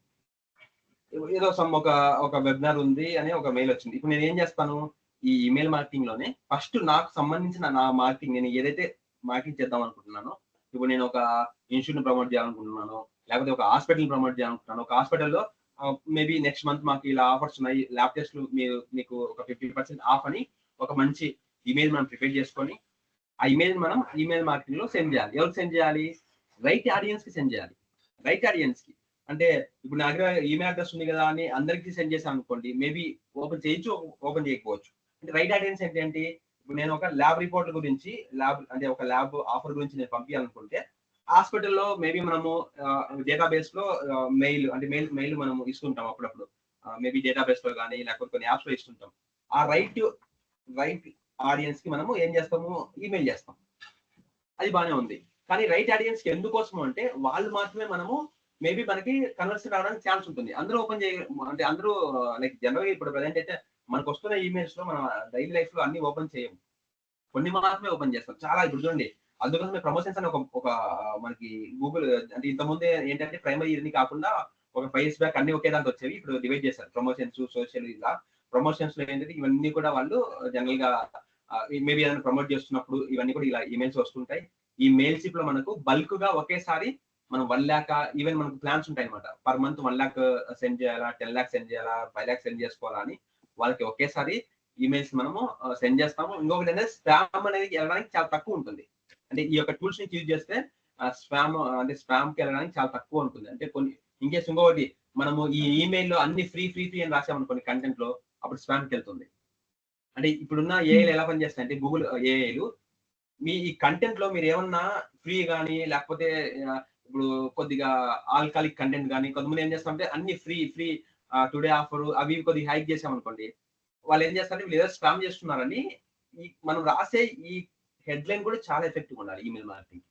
ఏదో ఒక వెబినార్ ఉంది అని ఒక మెయిల్ వచ్చింది. ఇప్పుడు నేను ఏం చేస్తాను, ఈ ఈమెయిల్ మార్కెటింగ్ లోనే ఫస్ట్ నాకు సంబంధించిన నా మార్కెటింగ్, నేను ఏదైతే మార్కెటింగ్ చేద్దాం అనుకుంటున్నానో, ఇప్పుడు నేను ఒక ఇన్స్టిట్యూట్ ప్రమోట్ చేయాలనుకుంటున్నాను, లేకపోతే ఒక హాస్పిటల్ ప్రమోట్ చేయాలనుకుంటున్నాను. ఒక హాస్పిటల్లో మేబీ నెక్స్ట్ మంత్ మాకు ఇలా ఆఫర్స్ ఉన్నాయి, ల్యాబ్ టెస్ట్లు మీకు ఒక 50% ఆఫ్ అని ఒక మంచి ఇమేజ్ మనం ప్రిపేర్ చేసుకొని ఆ ఇమేజ్ మనం ఈమెయిల్ మార్కెటింగ్ లో సెండ్ చేయాలి. ఎవరికి సెండ్ చేయాలి, రైట్ ఆడియన్స్ కి సెండ్ చేయాలి. రైట్ ఆడియన్స్ కి అంటే ఇప్పుడు నా దగ్గర ఈమెయిల్ అడ్రస్ ఉంది కదా అని అందరికీ సెండ్ చేశాను అనుకోండి, మేబీ ఓపెన్ చేయొచ్చు, ఓపెన్ చేయకపోవచ్చు. అంటే రైట్ ఆడియన్స్ ఏంటంటే ఇప్పుడు నేను ఒక ల్యాబ్ రిపోర్ట్ గురించి, ఒక ల్యాబ్ ఆఫర్ గురించి నేను పంపించాలనుకుంటే హాస్పిటల్లో మేబీ మనము డేటాబేస్ లో మెయిల్ మనము ఇస్తుంటాం అప్పుడప్పుడు, మేబీ డేటాబేస్ లో కానీ లేకపోతే కొన్ని యాప్స్ లో ఇస్తుంటాం. ఆ రైట్ ఆడియన్స్ కి మనము ఏం చేస్తాము, ఈమెయిల్ చేస్తాం. అది బాగానే ఉంది. కానీ రైట్ ఆడియన్స్ కి ఎందుకోసము అంటే వాళ్ళు మాత్రమే మనము మేబీ మనకి కన్వర్షన్ రావడానికి ఛాన్స్ ఉంటుంది. అందరూ ఓపెన్ అంటే అందరూ లైక్ జనరల్ గా ఇప్పుడు ప్రజెంట్ అయితే మనకు వస్తున్న ఈమెయిల్స్ లో మనం డైలీ లైఫ్ లో అన్ని ఓపెన్ చేయము, కొన్ని మాత్రమే ఓపెన్ చేస్తాం. చాలా ఇప్పుడు చూడండి, అందుకోసమే ప్రమోషన్స్ అని ఒక మనకి గూగుల్ అంటే ఇంతకుముందే ఏంటంటే ప్రైమరీ ఇవన్నీ కాకుండా ఒక 5 years బ్యాక్ అన్ని ఒకే దాంట్లో వచ్చేవి, ఇప్పుడు డివైడ్ చేశారు ప్రమోషన్స్, సోషల్. ఇలా ప్రమోషన్స్ లో ఏంటంటే ఇవన్నీ కూడా వాళ్ళు జనరల్ గా మేబీ ఏదైనా ప్రమోట్ చేస్తున్నప్పుడు ఇవన్నీ కూడా ఇలా ఈమెయిల్స్ వస్తుంటాయి. ఈ మెయిల్ షిప్ లో మనకు బల్క్ గా ఒకేసారి మనం 1 lakh ఈవెన్ మనకు ప్లాన్స్ ఉంటాయి అనమాట. పర్ మంత్ 1 lakh సెండ్ చేయాలా, 10 lakhs సెండ్ చేయాలా, 5 lakhs సెండ్ చేసుకోవాలా అని వాళ్ళకి ఒకేసారి ఈమెయిల్స్ మనము సెండ్ చేస్తాము. ఇంకొకటి ఏంటంటే స్పామ్ అనేది వెళ్ళడానికి చాలా తక్కువ ఉంటుంది. అంటే ఈ యొక్క టూల్స్ ని యూజ్ చేస్తే స్పామ్ అంటే స్పామ్ కి వెళ్ళడానికి చాలా తక్కువ ఉంటుంది. అంటే కొన్ని ఇంకేస్ ఇంకొకటి మనము ఈ ఈమెయిల్ లో అన్ని ఫ్రీ ఫ్రీ ఫ్రీ అని రాసామనుకోండి కంటెంట్ లో, అప్పుడు స్పామ్ కి వెళ్తుంది. అంటే ఇప్పుడున్న ఏఐలు ఎలా పనిచేస్తాయి అంటే గూగుల్ ఏఐలు మీ ఈ కంటెంట్ లో మీరు ఏమన్నా ఫ్రీ కానీ లేకపోతే ఇప్పుడు కొద్దిగా ఆల్కాలిక్ కంటెంట్ కానీ కొంతమంది ఏం చేస్తారంటే అన్ని ఫ్రీ ఫ్రీ టుడే ఆఫర్ అవి కొద్దిగా హైక్ చేసామనుకోండి, వాళ్ళు ఏం చేస్తారంటే వీళ్ళు ఏదో స్పామ్ చేస్తున్నారని మనం రాసే ఈ హెడ్లైన్ కూడా చాలా ఎఫెక్టివ్ ఉండాలి ఈమెయిల్ మార్కెటింగ్.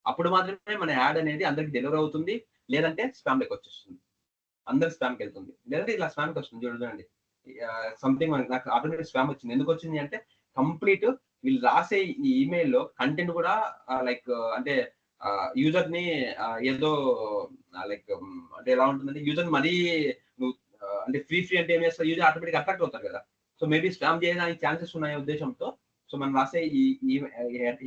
అప్పుడు మాత్రమే మన యాడ్ అనేది అందరికి డెలివర్ అవుతుంది, లేదంటే స్పామ్ లెక్క వచ్చేస్తుంది, అందరికి స్పామ్కి వెళ్తుంది, లేదంటే ఇలా స్పామ్కి వస్తుంది. చూడండి సంథింగ్ నాకు ఆటోమేటిక్ స్పామ్ వచ్చింది. ఎందుకు వచ్చింది అంటే కంప్లీట్ వీళ్ళు రాసే ఈ ఈమెయిల్ లో కంటెంట్ కూడా లైక్ అంటే యూజర్ ని ఏదో లైక్ అంటే ఎలా ఉంటుందంటే యూజర్ మరీ నువ్వు అంటే ఫ్రీ ఫ్రీ అంటే ఏం చేస్తారు, యూజర్ ఆటోమేటిక్ అట్రాక్ట్ అవుతారు కదా. సో మేబీ స్పామ్ చేయడానికి ఛాన్సెస్ ఉన్నాయి ఉద్దేశంతో సో మనం రాసే ఈ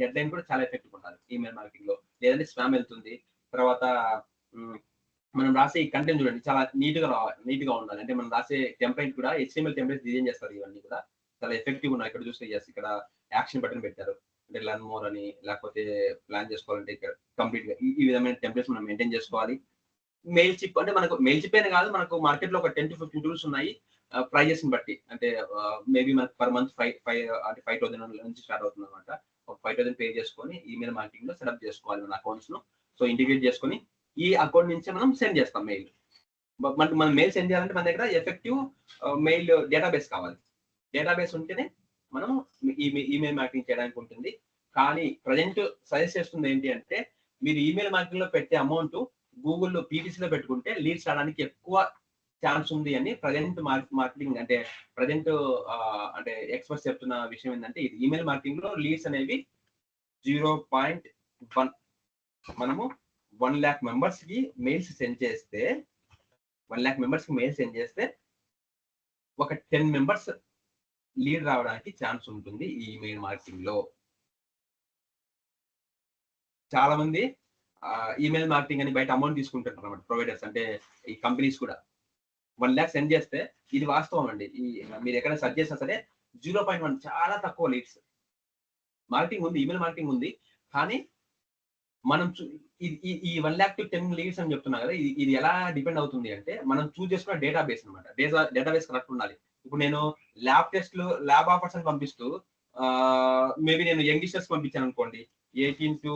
హెడ్లైన్ కూడా చాలా ఎఫెక్టివ్ ఉండాలి ఈమెయిల్ మార్కెటింగ్ లో, లేదంటే స్పామ్ వెళ్తుంది. తర్వాత మనం రాసే ఈ కంటెంట్ చూడండి చాలా నీట్ గా ఉండాలి. అంటే మనం రాసే టెంప్లెట్ కూడా HTML టెంప్లెట్స్ డిజైన్ చేస్తారు, ఇవన్నీ కూడా చాలా ఎఫెక్టివ్ ఉన్నాయి. ఇక్కడ చూస్తే ఇక్కడ యాక్షన్ బటన్ పెట్టారు, అంటే లర్న్ మోర్ అని, లేకపోతే ప్లాన్ చేసుకోవాలంటే ఇక్కడ కంప్లీట్ గా ఈ విధమైన టెంప్లెట్స్ మనం మెయింటైన్ చేసుకోవాలి. మెయిల్ చిప్ అంటే మనకు మెయిల్ చిప్ కాదు, మనకు మార్కెట్ లో ఒక 10 to 15 టూల్స్ ఉన్నాయి ప్రైజెస్ ని బట్టి. అంటే మేబీ మనకు పర్ మంత్ 5,000 నుంచి స్టార్ట్ అవుతుంది అనమాట. ఒక 5,000 పే చేసుకొని ఈమెయిల్ మార్కెటింగ్ లో సెటప్ చేసుకోవాలి మన అకౌంట్స్ ను. సో ఇంటిగ్రేట్ చేసుకొని ఈ అకౌంట్ నుంచి మనం సెండ్ చేస్తాం మెయిల్. మనం మెయిల్ సెండ్ చేయాలంటే మన దగ్గర ఎఫెక్టివ్ మెయిల్ డేటాబేస్ కావాలి. డేటాబేస్ ఉంటేనే మనం ఈమెయిల్ మార్కెటింగ్ చేయడానికి ఉంటుంది. కానీ ప్రజెంట్ సజెస్ట్ చేస్తుంది ఏంటి అంటే మీరు ఈమెయిల్ మార్కెటింగ్ లో పెట్టే అమౌంట్ గూగుల్లో పీటీసీలో పెట్టుకుంటే లీడ్స్ రావడానికి ఎక్కువ ఛాన్స్ ఉంది అని ప్రజెంట్ మార్కెటింగ్ అంటే ప్రజెంట్ అంటే ఎక్స్పర్ట్స్ చెప్తున్న విషయం ఏంటంటే ఇది ఈమెయిల్ మార్కెటింగ్ లో లీడ్స్ అనేవి 0.1 మనము 1 lakh మెంబర్స్ కి మెయిల్స్ సెండ్ చేస్తే 1 lakh మెంబర్స్ కి మెయిల్ సెండ్ చేస్తే ఒక 10 మెంబర్స్ లీడ్ రావడానికి ఛాన్స్ ఉంటుంది ఈ ఈమెయిల్ మార్కెటింగ్ లో. చాలా మంది ఈమెయిల్ మార్కెటింగ్ అని బయట అమౌంట్ తీసుకుంటారు అన్నమాట ప్రొవైడర్స్, అంటే ఈ కంపెనీస్ కూడా 1 lakh సెండ్ చేస్తే ఇది వాస్తవం అండి. ఈ మీరు ఎక్కడ సెర్చ్ చేసినా సరే 0.1 చాలా తక్కువ లీడ్స్. మార్కెటింగ్ ఉంది, ఈమెయిల్ మార్కెటింగ్ ఉంది, కానీ మనం ఈ 1 lakh to 10 లీడ్స్ అని చెప్తున్నా కదా, ఇది ఎలా డిపెండ్ అవుతుంది అంటే మనం చూస్ చేసుకున్న డేటాబేస్ అనమాట. డేటాబేస్ కరెక్ట్ ఉండాలి. ఇప్పుడు నేను ల్యాబ్ టెస్ట్లు ల్యాబ్ ఆఫర్స్ అని పంపిస్తూ మేబీ నేను యంగ్స్టర్స్ పంపించాను అనుకోండి, 18 to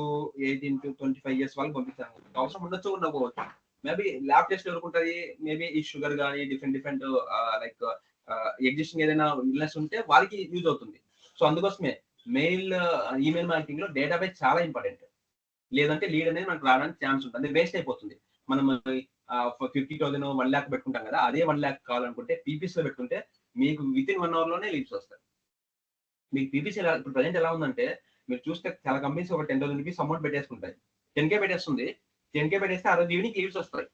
25 years వాళ్ళకి పంపించాను, అవసరం ఉండొచ్చు ఉండకపోవచ్చు. మేబీ ల్యాబ్ టెస్ట్ ఎవరుకుంటుంది, మేబీ ఈ షుగర్ కానీ డిఫరెంట్ లైక్ ఎగ్జిస్టింగ్ ఏదైనా ఇల్నెస్ ఉంటే వాళ్ళకి యూజ్ అవుతుంది. సో అందుకోసమే ఈమెయిల్ మార్కెటింగ్ లో డేటాబేస్ చాలా ఇంపార్టెంట్. లేదంటే లీడ్ అనేది మనకు రావడానికి ఛాన్స్ ఉంటుంది, అంటే వేస్ట్ అయిపోతుంది. మనం 50,000 1 lakh పెట్టుకుంటాం కదా, అదే 1 lakh కావాలనుకుంటే పీపీసీ లో పెట్టుకుంటే మీకు విత్ ఇన్ 1 hour లోనే లీడ్స్ వస్తాయి. మీకు పీపీసీ ఇప్పుడు ప్రజెంట్ ఎలా ఉందంటే మీరు చూస్తే చాలా కంపెనీస్ ఒక 10,000 రూపీస్ అమౌంట్ పెట్టేసుకుంటాయి, 10K పెట్టేస్తుంది. 10K పెట్టేస్తే ఆ రోజు ఈవినింగ్ లీడ్స్ వస్తాయి.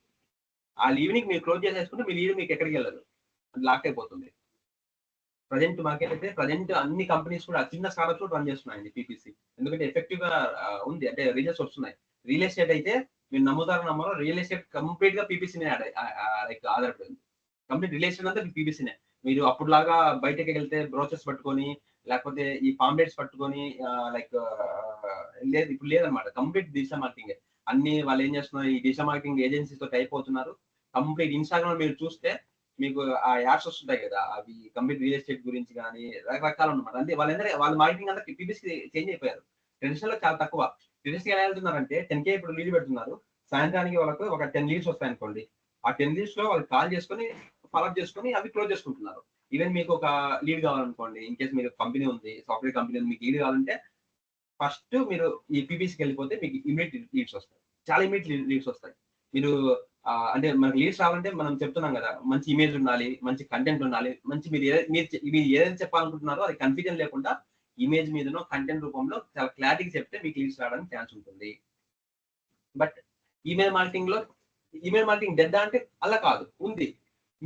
ఆ ఈవినింగ్ మీరు క్లోజ్ చేసేసుకుంటే మీ లీడ్ మీకు ఎక్కడికి వెళ్ళదు, లాక్ అయిపోతుంది. ప్రజెంట్ మార్కెట్ అయితే ప్రజెంట్ అన్ని కంపెనీస్ కూడా చిన్న స్టార్ట్అప్స్ కూడా రన్ చేస్తున్నాయండి పీపీసీ, ఎందుకంటే ఎఫెక్టివ్ గా ఉంది, అంటే రిజల్ట్స్ వస్తున్నాయి. రియల్ ఎస్టేట్ అయితే మీరు నమ్ముతారు నమ్మరో, రియల్ ఎస్టేట్ కంప్లీట్ గా పీపీసీనే లైక్ ఆధారపడింది. కంప్లీట్ రియల్ ఎస్టేట్ అంతా పీపీసీనే. మీరు అప్పుడులాగా బయటకి వెళ్తే బ్రోచర్స్ పట్టుకొని లేకపోతే ఈ పాంప్లెట్స్ పట్టుకొని లైక్ లేదు, ఇప్పుడు లేదనమాట. Complete digital marketing. అన్ని వాళ్ళు ఏం చేస్తున్నారు, ఈ డిజిటల్ మార్కెటింగ్ ఏజెన్సీస్ తో టైప్ అవుతున్నారు. కంప్లీట్ ఇన్స్టాగ్రామ్ మీరు చూస్తే మీకు ఆ యాడ్స్ వస్తుంటాయి కదా, అవి కంప్లీట్ రియల్ ఎస్టేట్ గురించి కానీ రకరకాలు అనమాట. అంటే వాళ్ళ మార్కెటింగ్ అంతా పీపీసీ చేంజ్ అయిపోయారు. ట్రెడిషనల్ లో చాలా తక్కువ. ట్రెడిషనల్ ఎలా వెళ్తున్నారంటే 10K ఇప్పుడు లీడ్ పెడుతున్నారు, సాయంత్రానికి వాళ్ళకు ఒక 10 లీడ్స్ వస్తాయి అనుకోండి. ఆ 10 లీడ్స్ లో వాళ్ళు కాల్ చేసుకొని ఫాలోఅప్ చేసుకొని అవి క్లోజ్ చేసుకుంటున్నారు. ఈవెన్ మీకు ఒక లీడ్ కావాలనుకోండి, ఇన్ కేసు మీకు కంపెనీ ఉంది, సాఫ్ట్వేర్ కంపెనీ ఉంది, మీకు లీడ్ కావాలంటే ఫస్ట్ మీరు ఈ పీపీసీకి వెళ్ళిపోతే మీకు ఇమీడియట్ లీడ్స్ వస్తాయి, చాలా ఇమీడియట్ లీడ్స్ వస్తాయి. మీరు అంటే మనకి లీడ్స్ రావాలంటే మనం చెప్తున్నాం కదా, మంచి ఇమేజ్ ఉండాలి, మంచి కంటెంట్ ఉండాలి, మంచి మీరు ఏదైతే చెప్పాలనుకుంటున్నారో అది కన్ఫ్యూజన్ లేకుండా ఇమేజ్ మీదనో కంటెంట్ రూపంలో చాలా క్లారిటీగా చెప్తే మీకు లీడ్స్ రావడానికి ఛాన్స్ ఉంటుంది. బట్ ఈమెయిల్ మార్కెటింగ్ డెడ్ అంటే అలా కాదు, ఉంది.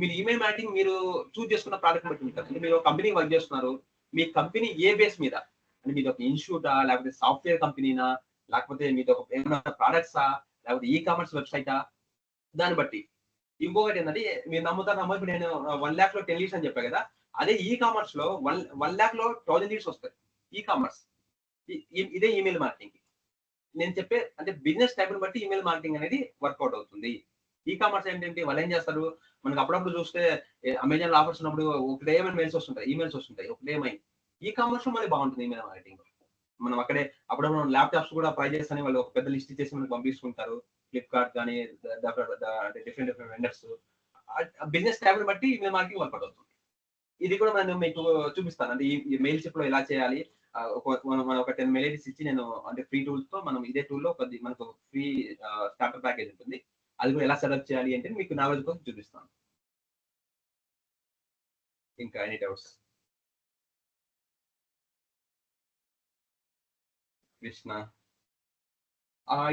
మీరు ఈమెయిల్ మార్కెటింగ్ మీరు చూస్ చేసుకున్న ప్రోడక్ట్ బట్టి ఉంటుంది. అంటే మీరు ఒక కంపెనీ వర్క్ చేస్తున్నారు, మీ కంపెనీ ఏ బేస్ మీద, అంటే మీది ఒక ఇన్స్టిట్యూటా, లేకపోతే సాఫ్ట్వేర్ కంపెనీనా, లేకపోతే మీది ఒక ఏమైనా ప్రోడక్ట్సా, లేకపోతే ఈ కామర్స్ వెబ్సైటా, దాన్ని బట్టి. ఇంకొకటి ఏంటంటే మీరు నమ్ముతారు నమ్మరు, ఇప్పుడు నేను 1 lakh లో 10 లీడ్స్ అని చెప్పా కదా, అదే ఈ కామర్స్ లో 1 lakh లో 1000 లీడ్స్ వస్తాయి. ఈ కామర్స్ ఇదే ఈమెయిల్ మార్కెటింగ్. నేను చెప్పే అంటే బిజినెస్ టైప్ బట్టి ఈమెయిల్ మార్కెటింగ్ అనేది వర్కౌట్ అవుతుంది. ఈ కామర్స్ ఏంటంటే వాళ్ళు ఏం చేస్తారు, మనకు అప్పుడప్పుడు చూస్తే అమెజాన్ ఆఫర్స్ ఉన్నప్పుడు ఒకటే మెయిల్స్ వస్తుంటాయి, ఈమెయిల్స్ వస్తుంటాయి ఒకటే మెయిల్. ఈ కామర్స్ లో మళ్ళీ బాగుంటుంది ఈమెయిల్ మార్కెటింగ్. మనం అక్కడే అప్పుడప్పుడు ల్యాప్టాప్స్ కూడా ప్రైజెస్ అని వాళ్ళు ఒక పెద్ద లిస్ట్ చేసి మనకు పంపిస్తుంటారు. ఫ్లిప్కార్ట్ కానీ different different vendors. Business type బట్టి ఈమెయిల్ మార్కెటింగ్ వర్కౌట్ అవుతుంది. ఇది కూడా నేను మీకు చూపిస్తాను. అంటే ఈ మెయిల్ షిప్ లో ఎలా చేయాలి. మనం ఒక 10 మెయిల్ ఐడీస్ ఇచ్చి నేను అంటే ఫ్రీ టూల్స్ తో మనం ఇదే టూల్ లో మనకు ఫ్రీ స్టార్టర్ ప్యాకేజ్ ఉంటుంది. అది కూడా ఎలా సెటప్ చేయాలి అంటే మీకు నాలెడ్జ్ కోసం చూపిస్తాను. ఇంకా ఎనీ డౌట్స్? కృష్ణ,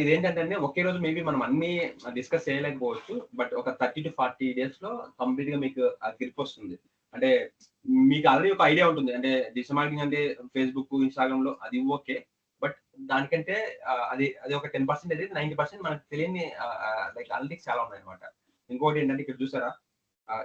ఇదేంటంటే ఒకే రోజు మేబీ మనం అన్ని డిస్కస్ చేయలేకపోవచ్చు. బట్ ఒక 30 to 40 days లో కంప్లీట్ గా మీకు గ్రిప్ వస్తుంది. అంటే మీకు ఆల్రెడీ ఒక ఐడియా ఉంటుంది. అంటే డిజిటల్ మార్కెటింగ్ అంటే ఫేస్బుక్, ఇన్స్టాగ్రామ్ లో అది ఓకే. బట్ దానికంటే అది ఒక 10% అయితే 90% మనకు తెలియని లైక్ అనలిటిక్స్ చాలా ఉన్నాయి అనమాట. ఇంకోటి ఏంటంటే ఇక్కడ చూసారా,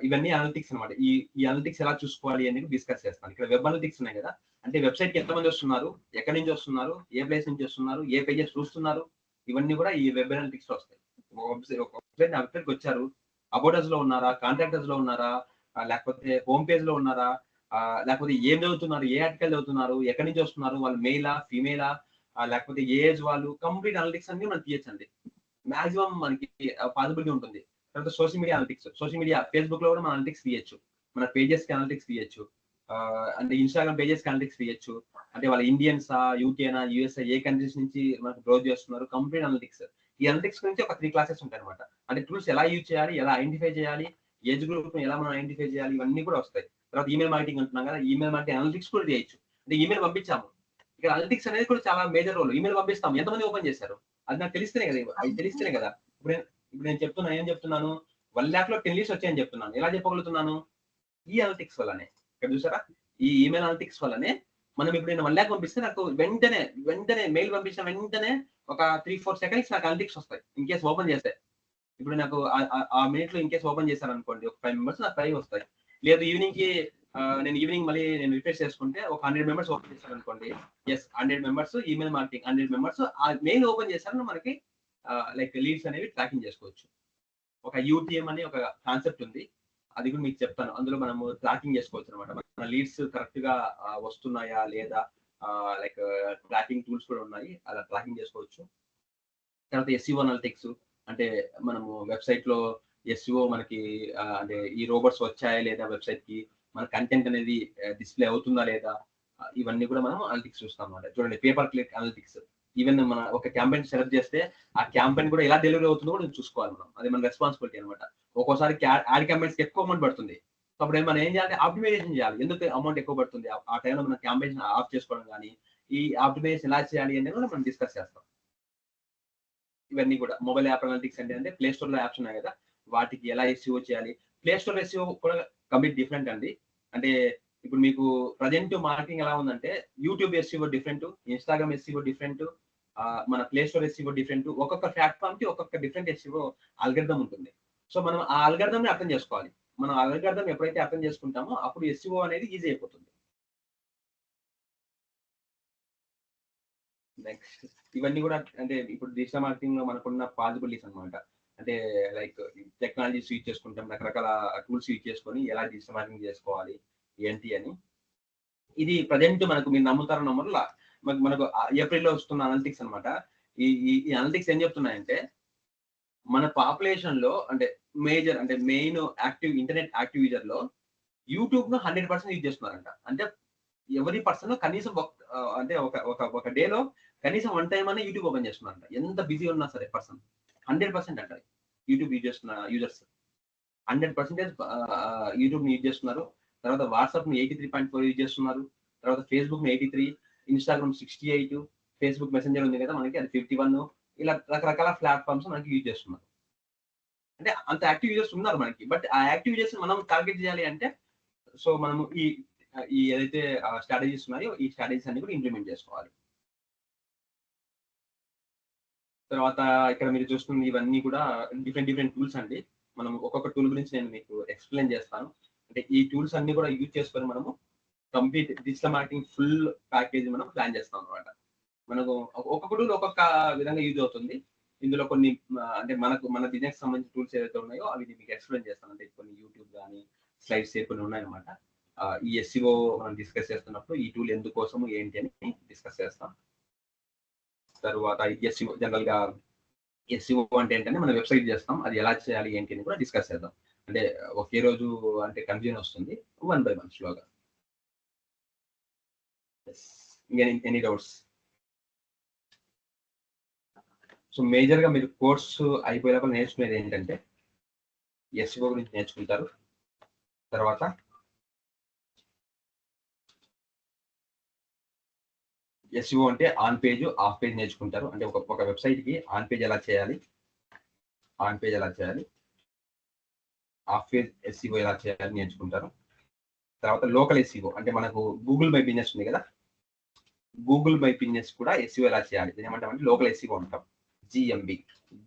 ఇవన్నీ అనలిటిక్స్ అనమాట. ఈ అనలిటిక్స్ ఎలా చూసుకోవాలి అనేది డిస్కస్ చేస్తాను. ఇక్కడ వెబ్ అనలిటిక్స్ ఉన్నాయి కదా, అంటే వెబ్సైట్ కి ఎంతమంది వస్తున్నారు, ఎక్కడి నుంచి వస్తున్నారు, ఏ ప్లేస్ నుంచి వస్తున్నారు, ఏ పేజెస్ చూస్తున్నారు, ఇవన్నీ కూడా ఈ వెబ్ అనలిటిక్స్ లో వస్తాయి. ఒక వెబ్సైట్ వచ్చారు, అబౌటస్ లో ఉన్నారా, కాంటాక్టర్స్ లో ఉన్నారా, లేకపోతే హోమ్ పేజ్ లో ఉన్నారా, లేకపోతే ఏం చదువుతున్నారు, ఏ ఆర్టికల్ చదువుతున్నారు, ఎక్కడి నుంచి వస్తున్నారు, వాళ్ళు మెయిలా ఫీమేలా, లేకపోతే ఏ ఏజ్ వాళ్ళు, కంప్లీట్ అనలిటిక్స్ అన్ని మనం తీయచ్చండి. మాక్సిమం మనకి పాసిబిలిటీ ఉంటుంది. తర్వాత social media analytics, social media Facebook లో కూడా మనం అనలిటిక్స్ తీయచ్చు, మన పేజెస్ కి అనలిటిక్స్ తీయచ్చు, అంటే ఇన్స్టాగ్రామ్ పేజెస్ కి అనలిటిక్స్ తీయచ్చు. అంటే వాళ్ళ ఇండియన్సా, యూకేనా, యూఎస్ఏ, ఏ కంట్రీస్ నుంచి మనకు బ్రౌజ్ చేస్తున్నారు, కంప్లీట్ అనలిటిక్స్. ఈ అనలిటిక్స్ గురించి ఒక 3 క్లాసెస్ ఉంటాయి అనమాట. అంటే టూల్స్ ఎలా యూజ్ చేయాలి, ఎలా ఐడెంటిఫై చేయాలి, ఏజ్ గ్రూప్ ఎలా మనం ఐడెంటిఫై చేయాలి, ఇవన్నీ కూడా వస్తాయి. తర్వాత ఈమెయిల్ మార్కెటింగ్ అంటున్నాం కదా, ఈమెయిల్ మార్కెటింగ్ అనలిటిక్స్ కూడా చేయొచ్చు. అంటే ఈమెయిల్ పంపించాము, ఇక్కడ అనలిటిక్స్ అనేది కూడా చాలా మేజర్ రోల్. ఈమెయిల్ పంపిస్తాం, ఎంతమంది ఓపెన్ చేశారు అది నాకు తెలిస్తేనే కదా, అది తెలిస్తేనే కదా. ఇప్పుడు నేను చెప్తున్నా, ఏం చెప్తున్నాను, 1 lakh లో 10 లీడ్స్ వచ్చాయని చెప్తున్నాను. ఎలా చెప్పగలుగుతున్నాను, ఈ అనలిటిక్స్ వల్లనే. ఇక్కడ చూసారా, ఈ ఈమెయిల్ అనలిటిక్స్ వల్లనే మనం ఇప్పుడు నేను 1 lakh పంపిస్తే నాకు వెంటనే మెయిల్ పంపించిన వెంటనే ఒక 3-4 seconds నాకు అనలిటిక్స్ వస్తాయి. ఇన్ కేసు ఓపెన్ చేస్తే, ఇప్పుడు నాకు ఆ మినిట్ లో ఇన్ కేసు ఓపెన్ చేశాను అనుకోండి, ఒక 5 మెంబర్స్ నాకు 5 వస్తాయి. లేదు ఈవినింగ్ కి నేను ఈవినింగ్ మళ్ళీ నేను రిఫ్రెష్ చేసుకుంటే ఒక 100 మెంబర్స్ ఓపెన్ చేశాను అనుకోండి, yes 100 members email marketing, 100 members ఆ మెయిల్ ఓపెన్ చేశారని మనకి లైక్ లీడ్స్ అనేవి ట్రాకింగ్ చేసుకోవచ్చు. ఒక యూటీఎం అని ఒక కాన్సెప్ట్ ఉంది, అది కూడా మీకు చెప్తాను. అందులో మనము ట్రాకింగ్ చేసుకోవచ్చు అనమాట. మన లీడ్స్ కరెక్ట్ గా వస్తున్నాయా లేదా, లైక్ ట్రాకింగ్ టూల్స్ కూడా ఉన్నాయి, అలా ట్రాకింగ్ చేసుకోవచ్చు. తర్వాత ఎస్ఈఓ అనలిటిక్స్, అంటే మనము వెబ్సైట్ లో ఎస్ఈఓ మనకి అంటే ఈ రోబోట్స్ వచ్చాయా లేదా, వెబ్సైట్ కి మన కంటెంట్ అనేది డిస్ప్లే అవుతుందా లేదా, ఇవన్నీ కూడా మనం అనలిటిక్స్ చూస్తాం అన్నమాట. చూడండి, పేపర్ క్లిక్ అనలిటిక్స్. ఈవెన్ మన ఒక క్యాంపెయిన్ సెలెక్ట్ చేస్తే ఆ క్యాంపెయిన్ కూడా ఎలా డెలివరీ అవుతుందో కూడా చూసుకోవాలి మనం. అది మన రెస్పాన్సిబిలిటీ అనమాట. ఒక్కోసారి యాడ్ క్యాంపెయిన్స్ ఎక్కువ అమౌంట్ పడుతుంది, అప్పుడు మనం ఏం చేయాలి, ఆప్టిమైజేషన్ చేయాలి. ఎందుకు అమౌంట్ ఎక్కువ పడుతుంది, ఆ టైంలో మనం క్యాంపెయిన్ ఆఫ్ చేసుకోవడం కానీ, ఈ ఆప్టిమైజేషన్ ఎలా చేయాలి అనేది కూడా మనం డిస్కస్ చేస్తాం. ఇవన్నీ కూడా మొబైల్ యాప్ అనలిటిక్స్ అంటే ప్లే స్టోర్ లో యాప్స్ ఉన్నాయి కదా, వాటికి ఎలా ఎస్ఈఓ చేయాలి. ప్లే స్టోర్ ఎస్ఈఓ కూడా కంప్లీట్ డిఫరెంట్ అండి. అంటే ఇప్పుడు మీకు ప్రజెంట్ మార్కెటింగ్ ఎలా ఉందంటే, YouTube SEO different, Instagram SEO different, మన ప్లే స్టోర్ ఎస్ఈఓ డిఫరెంట్. ఒక్కొక్క ప్లాట్ఫామ్ కి ఒక్కొక్క డిఫరెంట్ ఎస్ఈఓ అల్గరిథం ఉంటుంది. సో మనం ఆ అల్గరిథం ని అర్థం చేసుకోవాలి. మనం అల్గరిథం ఎప్పుడైతే అర్థం చేసుకుంటామో అప్పుడు ఎస్ఈఓ అనేది ఈజీ అయిపోతుంది. నెక్స్ట్ ఇవన్నీ కూడా అంటే ఇప్పుడు డిజిటల్ మార్కెటింగ్ లో మనకున్న పాసిబిలిటీస్ అనమాట. అంటే లైక్ టెక్నాలజీస్ యూజ్ చేసుకుంటాం, రకరకాల టూల్స్ యూజ్ చేసుకొని ఎలా డిజిటల్ మార్కెటింగ్ చేసుకోవాలి ఏంటి అని. ఇది ప్రజెంట్ మనకు మీరు నమ్ముతారో నమ్మరు, మనకు ఏప్రిల్ లో వస్తున్న అనలిటిక్స్ అనమాట. ఈ అనలిటిక్స్ ఏం చెప్తున్నాయంటే, మన పాపులేషన్ లో అంటే మేజర్ అంటే main active internet active user లో యూట్యూబ్ ను 100% యూజ్ చేస్తున్నారంట. అంటే ఎవరి పర్సన్ కనీసం అంటే ఒక డేలో కనీసం 1 టైం అనే యూట్యూబ్ ఓపెన్ చేస్తున్నారంట. ఎంత బిజీ ఉన్నా సరే పర్సన్ 100% అంట యూట్యూబ్ యూజ్ చేస్తున్న యూజర్స్ 100% యూట్యూబ్ ని యూజ్ చేస్తున్నారు. తర్వాత వాట్సాప్ ని 83.4 యూజ్ చేస్తున్నారు. తర్వాత ఫేస్బుక్ ని 83, ఇన్స్టాగ్రామ్ 68, ఫేస్బుక్ మెసెంజర్ ఉంది కదా మనకి, అది 51. ఇలా రకరకాల ప్లాట్ఫామ్స్ మనకి యూజ్ చేస్తున్నారు. అంటే అంత యాక్టివ్ యూజర్స్ ఉన్నారు మనకి. బట్ ఆ యాక్టివ్ యూజర్స్ మనం టార్గెట్ చేయాలి అంటే, సో మనము ఈ ఏదైతే స్ట్రాటజీస్ ఉన్నాయో ఈ స్ట్రాటజీస్ అన్ని కూడా ఇంప్లిమెంట్ చేసుకోవాలి. తర్వాత ఇక్కడ మీరు చూస్తుంది ఇవన్నీ కూడా డిఫరెంట్ టూల్స్ అండి. మనం ఒక్కొక్క టూల్ గురించి నేను మీకు ఎక్స్ప్లెయిన్ చేస్తాను. అంటే ఈ టూల్స్ అన్ని కూడా యూజ్ చేసుకొని మనము complete digital marketing full package మనం ప్లాన్ చేస్తాం అనమాట. మనకు ఒక్కొక్క టూల్ ఒక్కొక్క విధంగా యూజ్ అవుతుంది. ఇందులో కొన్ని అంటే మన బిజినెస్ సంబంధించిన టూల్స్ ఏవైతే ఉన్నాయో అవి మీకు ఎక్స్ప్లెయిన్ చేస్తాను. అంటే కొన్ని యూట్యూబ్ కానీ స్లైడ్స్ కొన్ని ఉన్నాయన్నమాట. ఈ ఎస్సీఓ మనం డిస్కస్ చేస్తున్నప్పుడు ఈ టూల్ ఎందుకోసము ఏంటి అని డిస్కస్ చేస్తాం. తర్వాత ఎస్సీఓ జనరల్ గా ఎస్సీఓ అంటే ఏంటంటే మనం వెబ్సైట్ చేస్తాం, అది ఎలా చేయాలి ఏంటి అని కూడా డిస్కస్ చేద్దాం. అంటే ఒకే రోజు అంటే కన్ఫ్యూజన్ వస్తుంది, 1 by 1 స్లోగా. Any doubts? సో మేజర్ గా మీరు కోర్సు అయిపోయేలాగా నేర్చుకునేది ఏంటంటే ఎస్ఈఓ గురించి నేర్చుకుంటారు. తర్వాత ఎస్ఈఓ అంటే ఆన్ పేజ్ ఆఫ్ పేజ్ నేర్చుకుంటారు. అంటే ఒక వెబ్సైట్ కి ఆన్ పేజ్ ఎలా చేయాలి, ఆఫ్ పేజ్ ఎస్ఈఓ ఎలా చేయాలి నేర్చుకుంటారు. తర్వాత లోకల్ ఎస్ఈఓ అంటే మనకు గూగుల్ మై బిజినెస్ ఉంది కదా, గూగుల్ మై బిజినెస్ కూడా ఎస్ఈఓ ఎలా చేయాలి ఏమంటామంటే లోకల్ ఎస్ఈఓ అంటాం, జిఎంబి.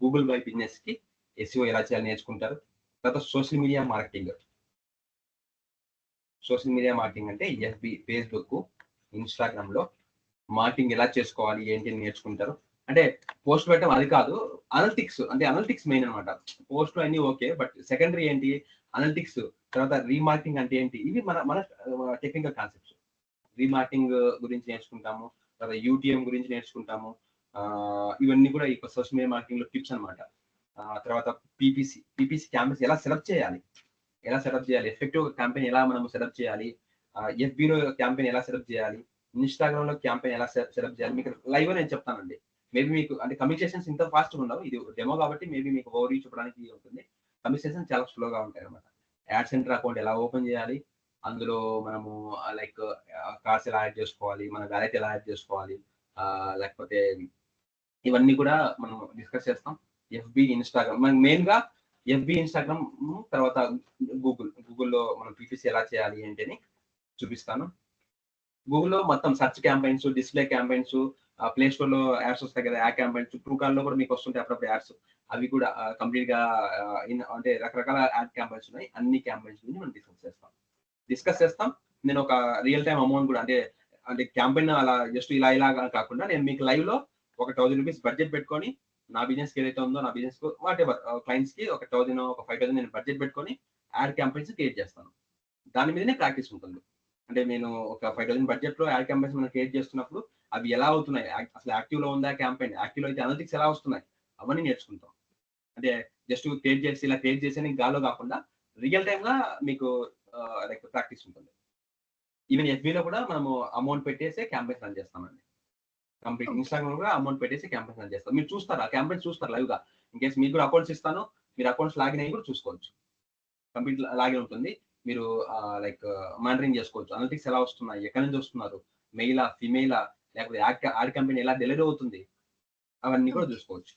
గూగుల్ మై బిజినెస్ కి ఎస్ఈఓ ఎలా చేయాలి నేర్చుకుంటారు. తర్వాత సోషల్ మీడియా మార్కెటింగ్ అంటే ఎఫ్బి, ఫేస్బుక్, ఇన్స్టాగ్రామ్ లో మార్కెటింగ్ ఎలా చేసుకోవాలి ఏంటి అని నేర్చుకుంటారు. అంటే పోస్ట్ పెట్టడం అది కాదు, అనలిటిక్స్ మెయిన్ అనమాట. పోస్ట్ అన్ని ఓకే, బట్ సెకండరీ ఏంటి అనలిటిక్స్. తర్వాత రీమార్కెటింగ్ అంటే ఏంటి, ఇవి మన టెక్నికల్ కాన్సెప్ట్స్. రీమార్కెటింగ్ గురించి నేర్చుకుంటాము, తర్వాత యూటీఎం గురించి నేర్చుకుంటాము. ఇవన్నీ కూడా ఈ సోషల్ మీడియా మార్కెటింగ్ లో టిప్స్ అనమాట. తర్వాత పీపీసీ క్యాంపెయిన్స్ ఎలా సెటప్ చేయాలి, ఎఫెక్టివ్ క్యాంపెయిన్ ఎలా మనం సెటప్ చేయాలి, ఎఫ్బిలో క్యాంపెయిన్ ఎలా సెటప్ చేయాలి, ఇన్స్టాగ్రామ్ లో క్యాంపెయిన్ ఎలా సెటప్ చేయాలి, మీకు లైవ్ నేను చెప్తానండి. మేబీ మీకు అంటే కమ్యూనికేషన్స్ ఇంత ఫాస్ట్ గా ఉండవు, ఇది డెమో కాబట్టి మేబీ మీకు ఓవర్ చెప్పడానికి ఉంటుంది. కమ్యూనికేషన్ చాలా స్లోగా ఉంటాయి అనమాట. యాడ్ సెంటర్ అకౌంట్ ఎలా ఓపెన్ చేయాలి, అందులో మనము లైక్ కార్డ్స్ ఎలా యాడ్ చేసుకోవాలి, మన వ్యాలెట్ ఎలా యాడ్ చేసుకోవాలి, లేకపోతే ఇవన్నీ కూడా మనం డిస్కస్ చేస్తాం. ఎఫ్బి, ఇన్స్టాగ్రామ్ మనకి మెయిన్ గా ఎఫ్బి, ఇన్స్టాగ్రామ్, తర్వాత గూగుల్లో మనం పీపీసీ ఎలా చేయాలి ఏంటి అని చూపిస్తాను. గూగుల్లో మొత్తం search campaigns, display campaigns, play store లో యాడ్స్ వస్తాయి కదా, యాడ్ క్యాంపెయిన్స్, ట్రూ కాల్ లో కూడా మీకు వస్తుంటాయి అప్పుడప్పుడు యాడ్స్. అవి కూడా కంప్లీట్ గా అంటే రకరకాల యాడ్ క్యాంపెయిన్స్ ఉన్నాయి. అన్ని క్యాంపెయిన్స్ గురించి మనం డిస్కస్ చేస్తాం. నేను ఒక రియల్ టైం అమౌంట్ కూడా అంటే క్యాంపెయిన్ అలా జస్ట్ ఇలా కాకుండా నేను మీకు లైవ్ లో ఒక 1000 రూపీస్ బడ్జెట్ పెట్టుకొని నా బిజినెస్ కి ఏదైతే ఉందో నా బిజినెస్ కు వాట్ ఎవర్ క్లయింట్స్ కి ఒక 1000 ఒక 5000 నేను బడ్జెట్ పెట్టుకొని యాడ్ క్యాంపెయిన్స్ క్రియేట్ చేస్తాను. దాని మీదనే ప్రాక్టీస్ ఉంటుంది. అంటే నేను ఒక 5000 బడ్జెట్ లో యాడ్ క్యాంపెయిన్స్ మనం క్రియేట్ చేస్తున్నప్పుడు అవి ఎలా అవుతున్నాయి, అసలు యాక్టివ్ లో ఉందా క్యాంపెయిన్, యాక్టివ్ లో అయితే అనలిటిక్స్ ఎలా వస్తున్నాయి, అవన్నీ నేర్చుకుంటాం. అంటే జస్ట్ ఇలా క్రియేట్ చేసి గాల్లో కాకుండా రియల్ టైమ్ గా మీకు లైక్ ప్రాక్టీస్ ఉంటుంది. ఈవెన్ ఎఫ్బిలో కూడా మనము అమౌంట్ పెట్టేసి క్యాంపెయిన్స్ రన్ చేస్తామండి. కంప్లీట్ ఇన్స్టాగ్రామ్ కూడా అమౌంట్ పెట్టేసి క్యాంపెయిన్స్ రన్ చేస్తాం. మీరు చూస్తారు ఆ క్యాంపెయిన్స్ చూస్తారు లైవ్ గా. ఇన్ కేసు మీకు కూడా అకౌంట్స్ ఇస్తాను, మీరు అకౌంట్స్ లాగిన్ అయ్యి కూడా చూసుకోవచ్చు. కంప్లీట్ లాగిన్ ఉంటుంది, మీరు లైక్ మానిటరింగ్ చేసుకోవచ్చు. అనలిటిక్స్ ఎలా వస్తున్నాయి, ఎక్కడి నుంచి వస్తున్నారు, మెయిలా, ఫిమేలా, లేకపోతే యాడ్ కంపెనీ ఎలా డెలివరీ అవుతుంది, అవన్నీ కూడా చూసుకోవచ్చు.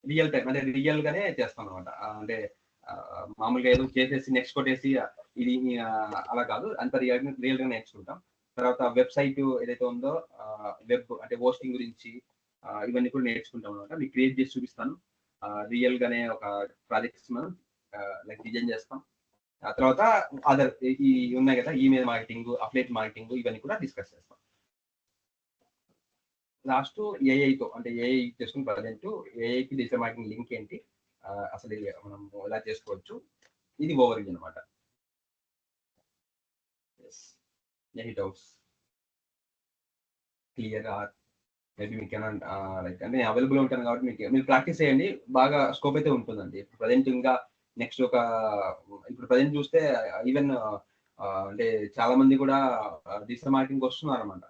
రియల్ టైం అంటే రియల్ గానే చేస్తాం అనమాట. అంటే మామూలుగా ఏదో చేసేసి నెక్స్ట్ కొట్టేసి ఇది అలా కాదు, అంత రియల్ గా నేర్చుకుంటాం. తర్వాత వెబ్సైట్ ఏదైతే ఉందో వెబ్ అంటే హోస్టింగ్ గురించి ఇవన్నీ కూడా నేర్చుకుంటాం అనమాట. మీకు క్రియేట్ చేసి చూపిస్తాను. రియల్ గానే ఒక ప్రాజెక్ట్స్ మనం లైక్ డిజైన్ చేస్తాం. ఆ తర్వాత అదర్ ఈ ఉన్నాయి కదా, ఈమెయిల్ మార్కెటింగ్, అఫిలియేట్ మార్కెటింగ్, ఇవన్నీ కూడా డిస్కస్ చేస్తాం. లాస్ట్ ఏఐతో అంటే ఏఐ చేసుకుని ప్రజెంట్ ఏఐకి డిజిటల్ మార్కెటింగ్ లింక్ ఏంటి, అసలు మనం ఎలా చేసుకోవచ్చు, ఇది ఓవర్ వ్యూ అనమాట. Any doubts? Clear or maybe మీకు ఏమైనా లైక్ అంటే నేను అవైలబుల్ ఉంటాను కాబట్టి మీరు ప్రాక్టీస్ చేయండి, బాగా స్కోప్ అయితే ఉంటుందండి. ప్రజెంట్ ఇంకా నెక్స్ట్ ఇప్పుడు ప్రజెంట్ చూస్తే ఈవెన్ అంటే చాలా మంది కూడా డిజిటల్ మార్కెటింగ్ వస్తున్నారు అనమాట.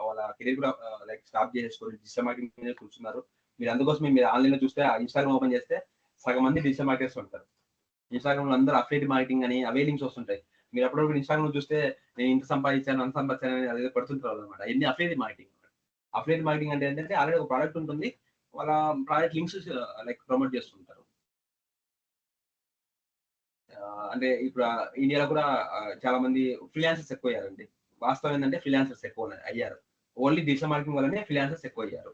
వాళ్ళ కెరీర్ కూడా లైక్ స్టాప్ చేసుకొని డిజిటల్ మార్కెటింగ్ మీద కూర్చున్నారు. మీరు అందుకోసం మీరు ఆన్లైన్ లో చూస్తే ఇన్స్టాగ్రామ్ ఓపెన్ చేస్తే సగం మంది డిజిటల్ మార్కెటర్స్ ఉంటారు. ఇన్స్టాగ్రామ్ లో అందరూ అఫిలియేట్ మార్కెటింగ్ అని అవే లింక్స్ వస్తుంటాయి. మీరు అప్పుడప్పుడు ఇన్స్టాగ్రామ్ చూస్తే నేను ఇంత సంపాదించాను అంత సంపాదించాను అని అదే పడుతుంటారు అనమాట. ఎన్ని అఫిలియేట్ మార్కెటింగ్ అంటే ఏంటంటే ఆల్రెడీ ఒక ప్రోడక్ట్ ఉంటుంది, వాళ్ళ ప్రోడక్ట్ లింక్స్ లైక్ ప్రమోట్ చేస్తుంటారు. అంటే ఇప్పుడు ఇండియాలో కూడా చాలా మంది ఫ్రీలాన్సర్స్ ఎక్కువ అయ్యారండి. వాస్తవం ఏంటంటే ఫ్రీలాన్సర్స్ ఎక్కువ అయ్యారు. ఓన్లీ డిజిటల్ మార్కెటింగ్ వల్లనే ఫ్రీలాన్సర్స్ ఎక్కువ అయ్యారు.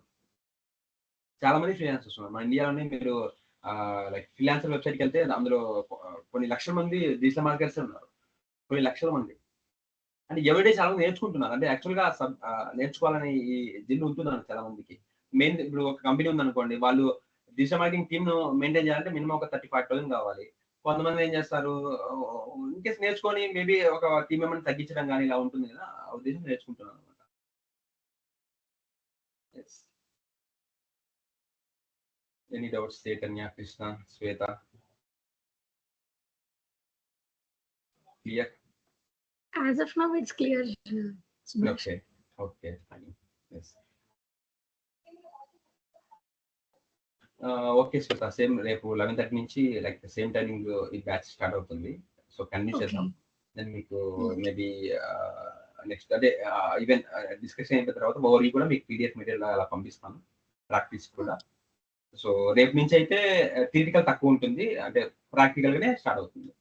చాలా మంది ఫ్రీలాన్సర్స్ ఉన్నారు మన ఇండియాలోనే. మీరు లైక్ ఫ్రీలాన్సర్ వెబ్సైట్కి వెళ్తే అందులో కొన్ని లక్షల మంది డిజిటల్ మార్కెటర్స్ ఉన్నారు, కొన్ని లక్షల మంది. అంటే ఎవరిడే చాలా మంది నేర్చుకుంటున్నారు. అంటే యాక్చువల్గా నేర్చుకోవాలని ఈ జిల్ ఉంటున్నారు చాలా మందికి. మెయిన్ ఇప్పుడు ఒక కంపెనీ ఉందనుకోండి, వాళ్ళు డిజిటల్ మార్కెటింగ్ టీమ్ ను మెయింటైన్ చేయాలంటే మినిమం ఒక 35,000 కావాలి. కొంతమంది ఏం చేస్తారు, ఇన్ కేసు నేర్చుకొని మేబీ ఒక టీమ్ మెంబర్ని తగ్గించడం కానీ ఇలా ఉంటుంది కదా, ఆ ఉద్దేశం నేర్చుకుంటున్నాను అనమాట. Any doubts Chaitanya, Krishna, Shweta? Clear? As of now, it's clear. Subhash. Okay okay fine. Okay Shweta, same రేపు 11:30 నుంచి లైక్ సేమ్ టైమింగ్ ఈ బ్యాచ్ స్టార్ట్ అవుతుంది. So continue Okay. చేద్దాం. దెన్ మీకు Hmm. మేబీ నెక్స్ట్ అదే ఈవెన్ డిస్కషన్ అయిన తర్వాత ఓవర్ కూడా మీకు పీడిఎఫ్ మెటీరియల్ అలా పంపిస్తాను, ప్రాక్టీస్ కూడా. సో రేపు నుంచి అయితే థియరిటికల్ తక్కువ ఉంటుంది, అంటే ప్రాక్టికల్ గానే స్టార్ట్ అవుతుంది.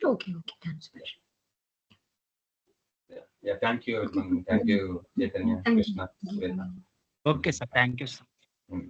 Okay, done, Subhash. Thank you Chaitanya, Thank you. Krishna, Shweta. Okay sir, thank you sir. Mm.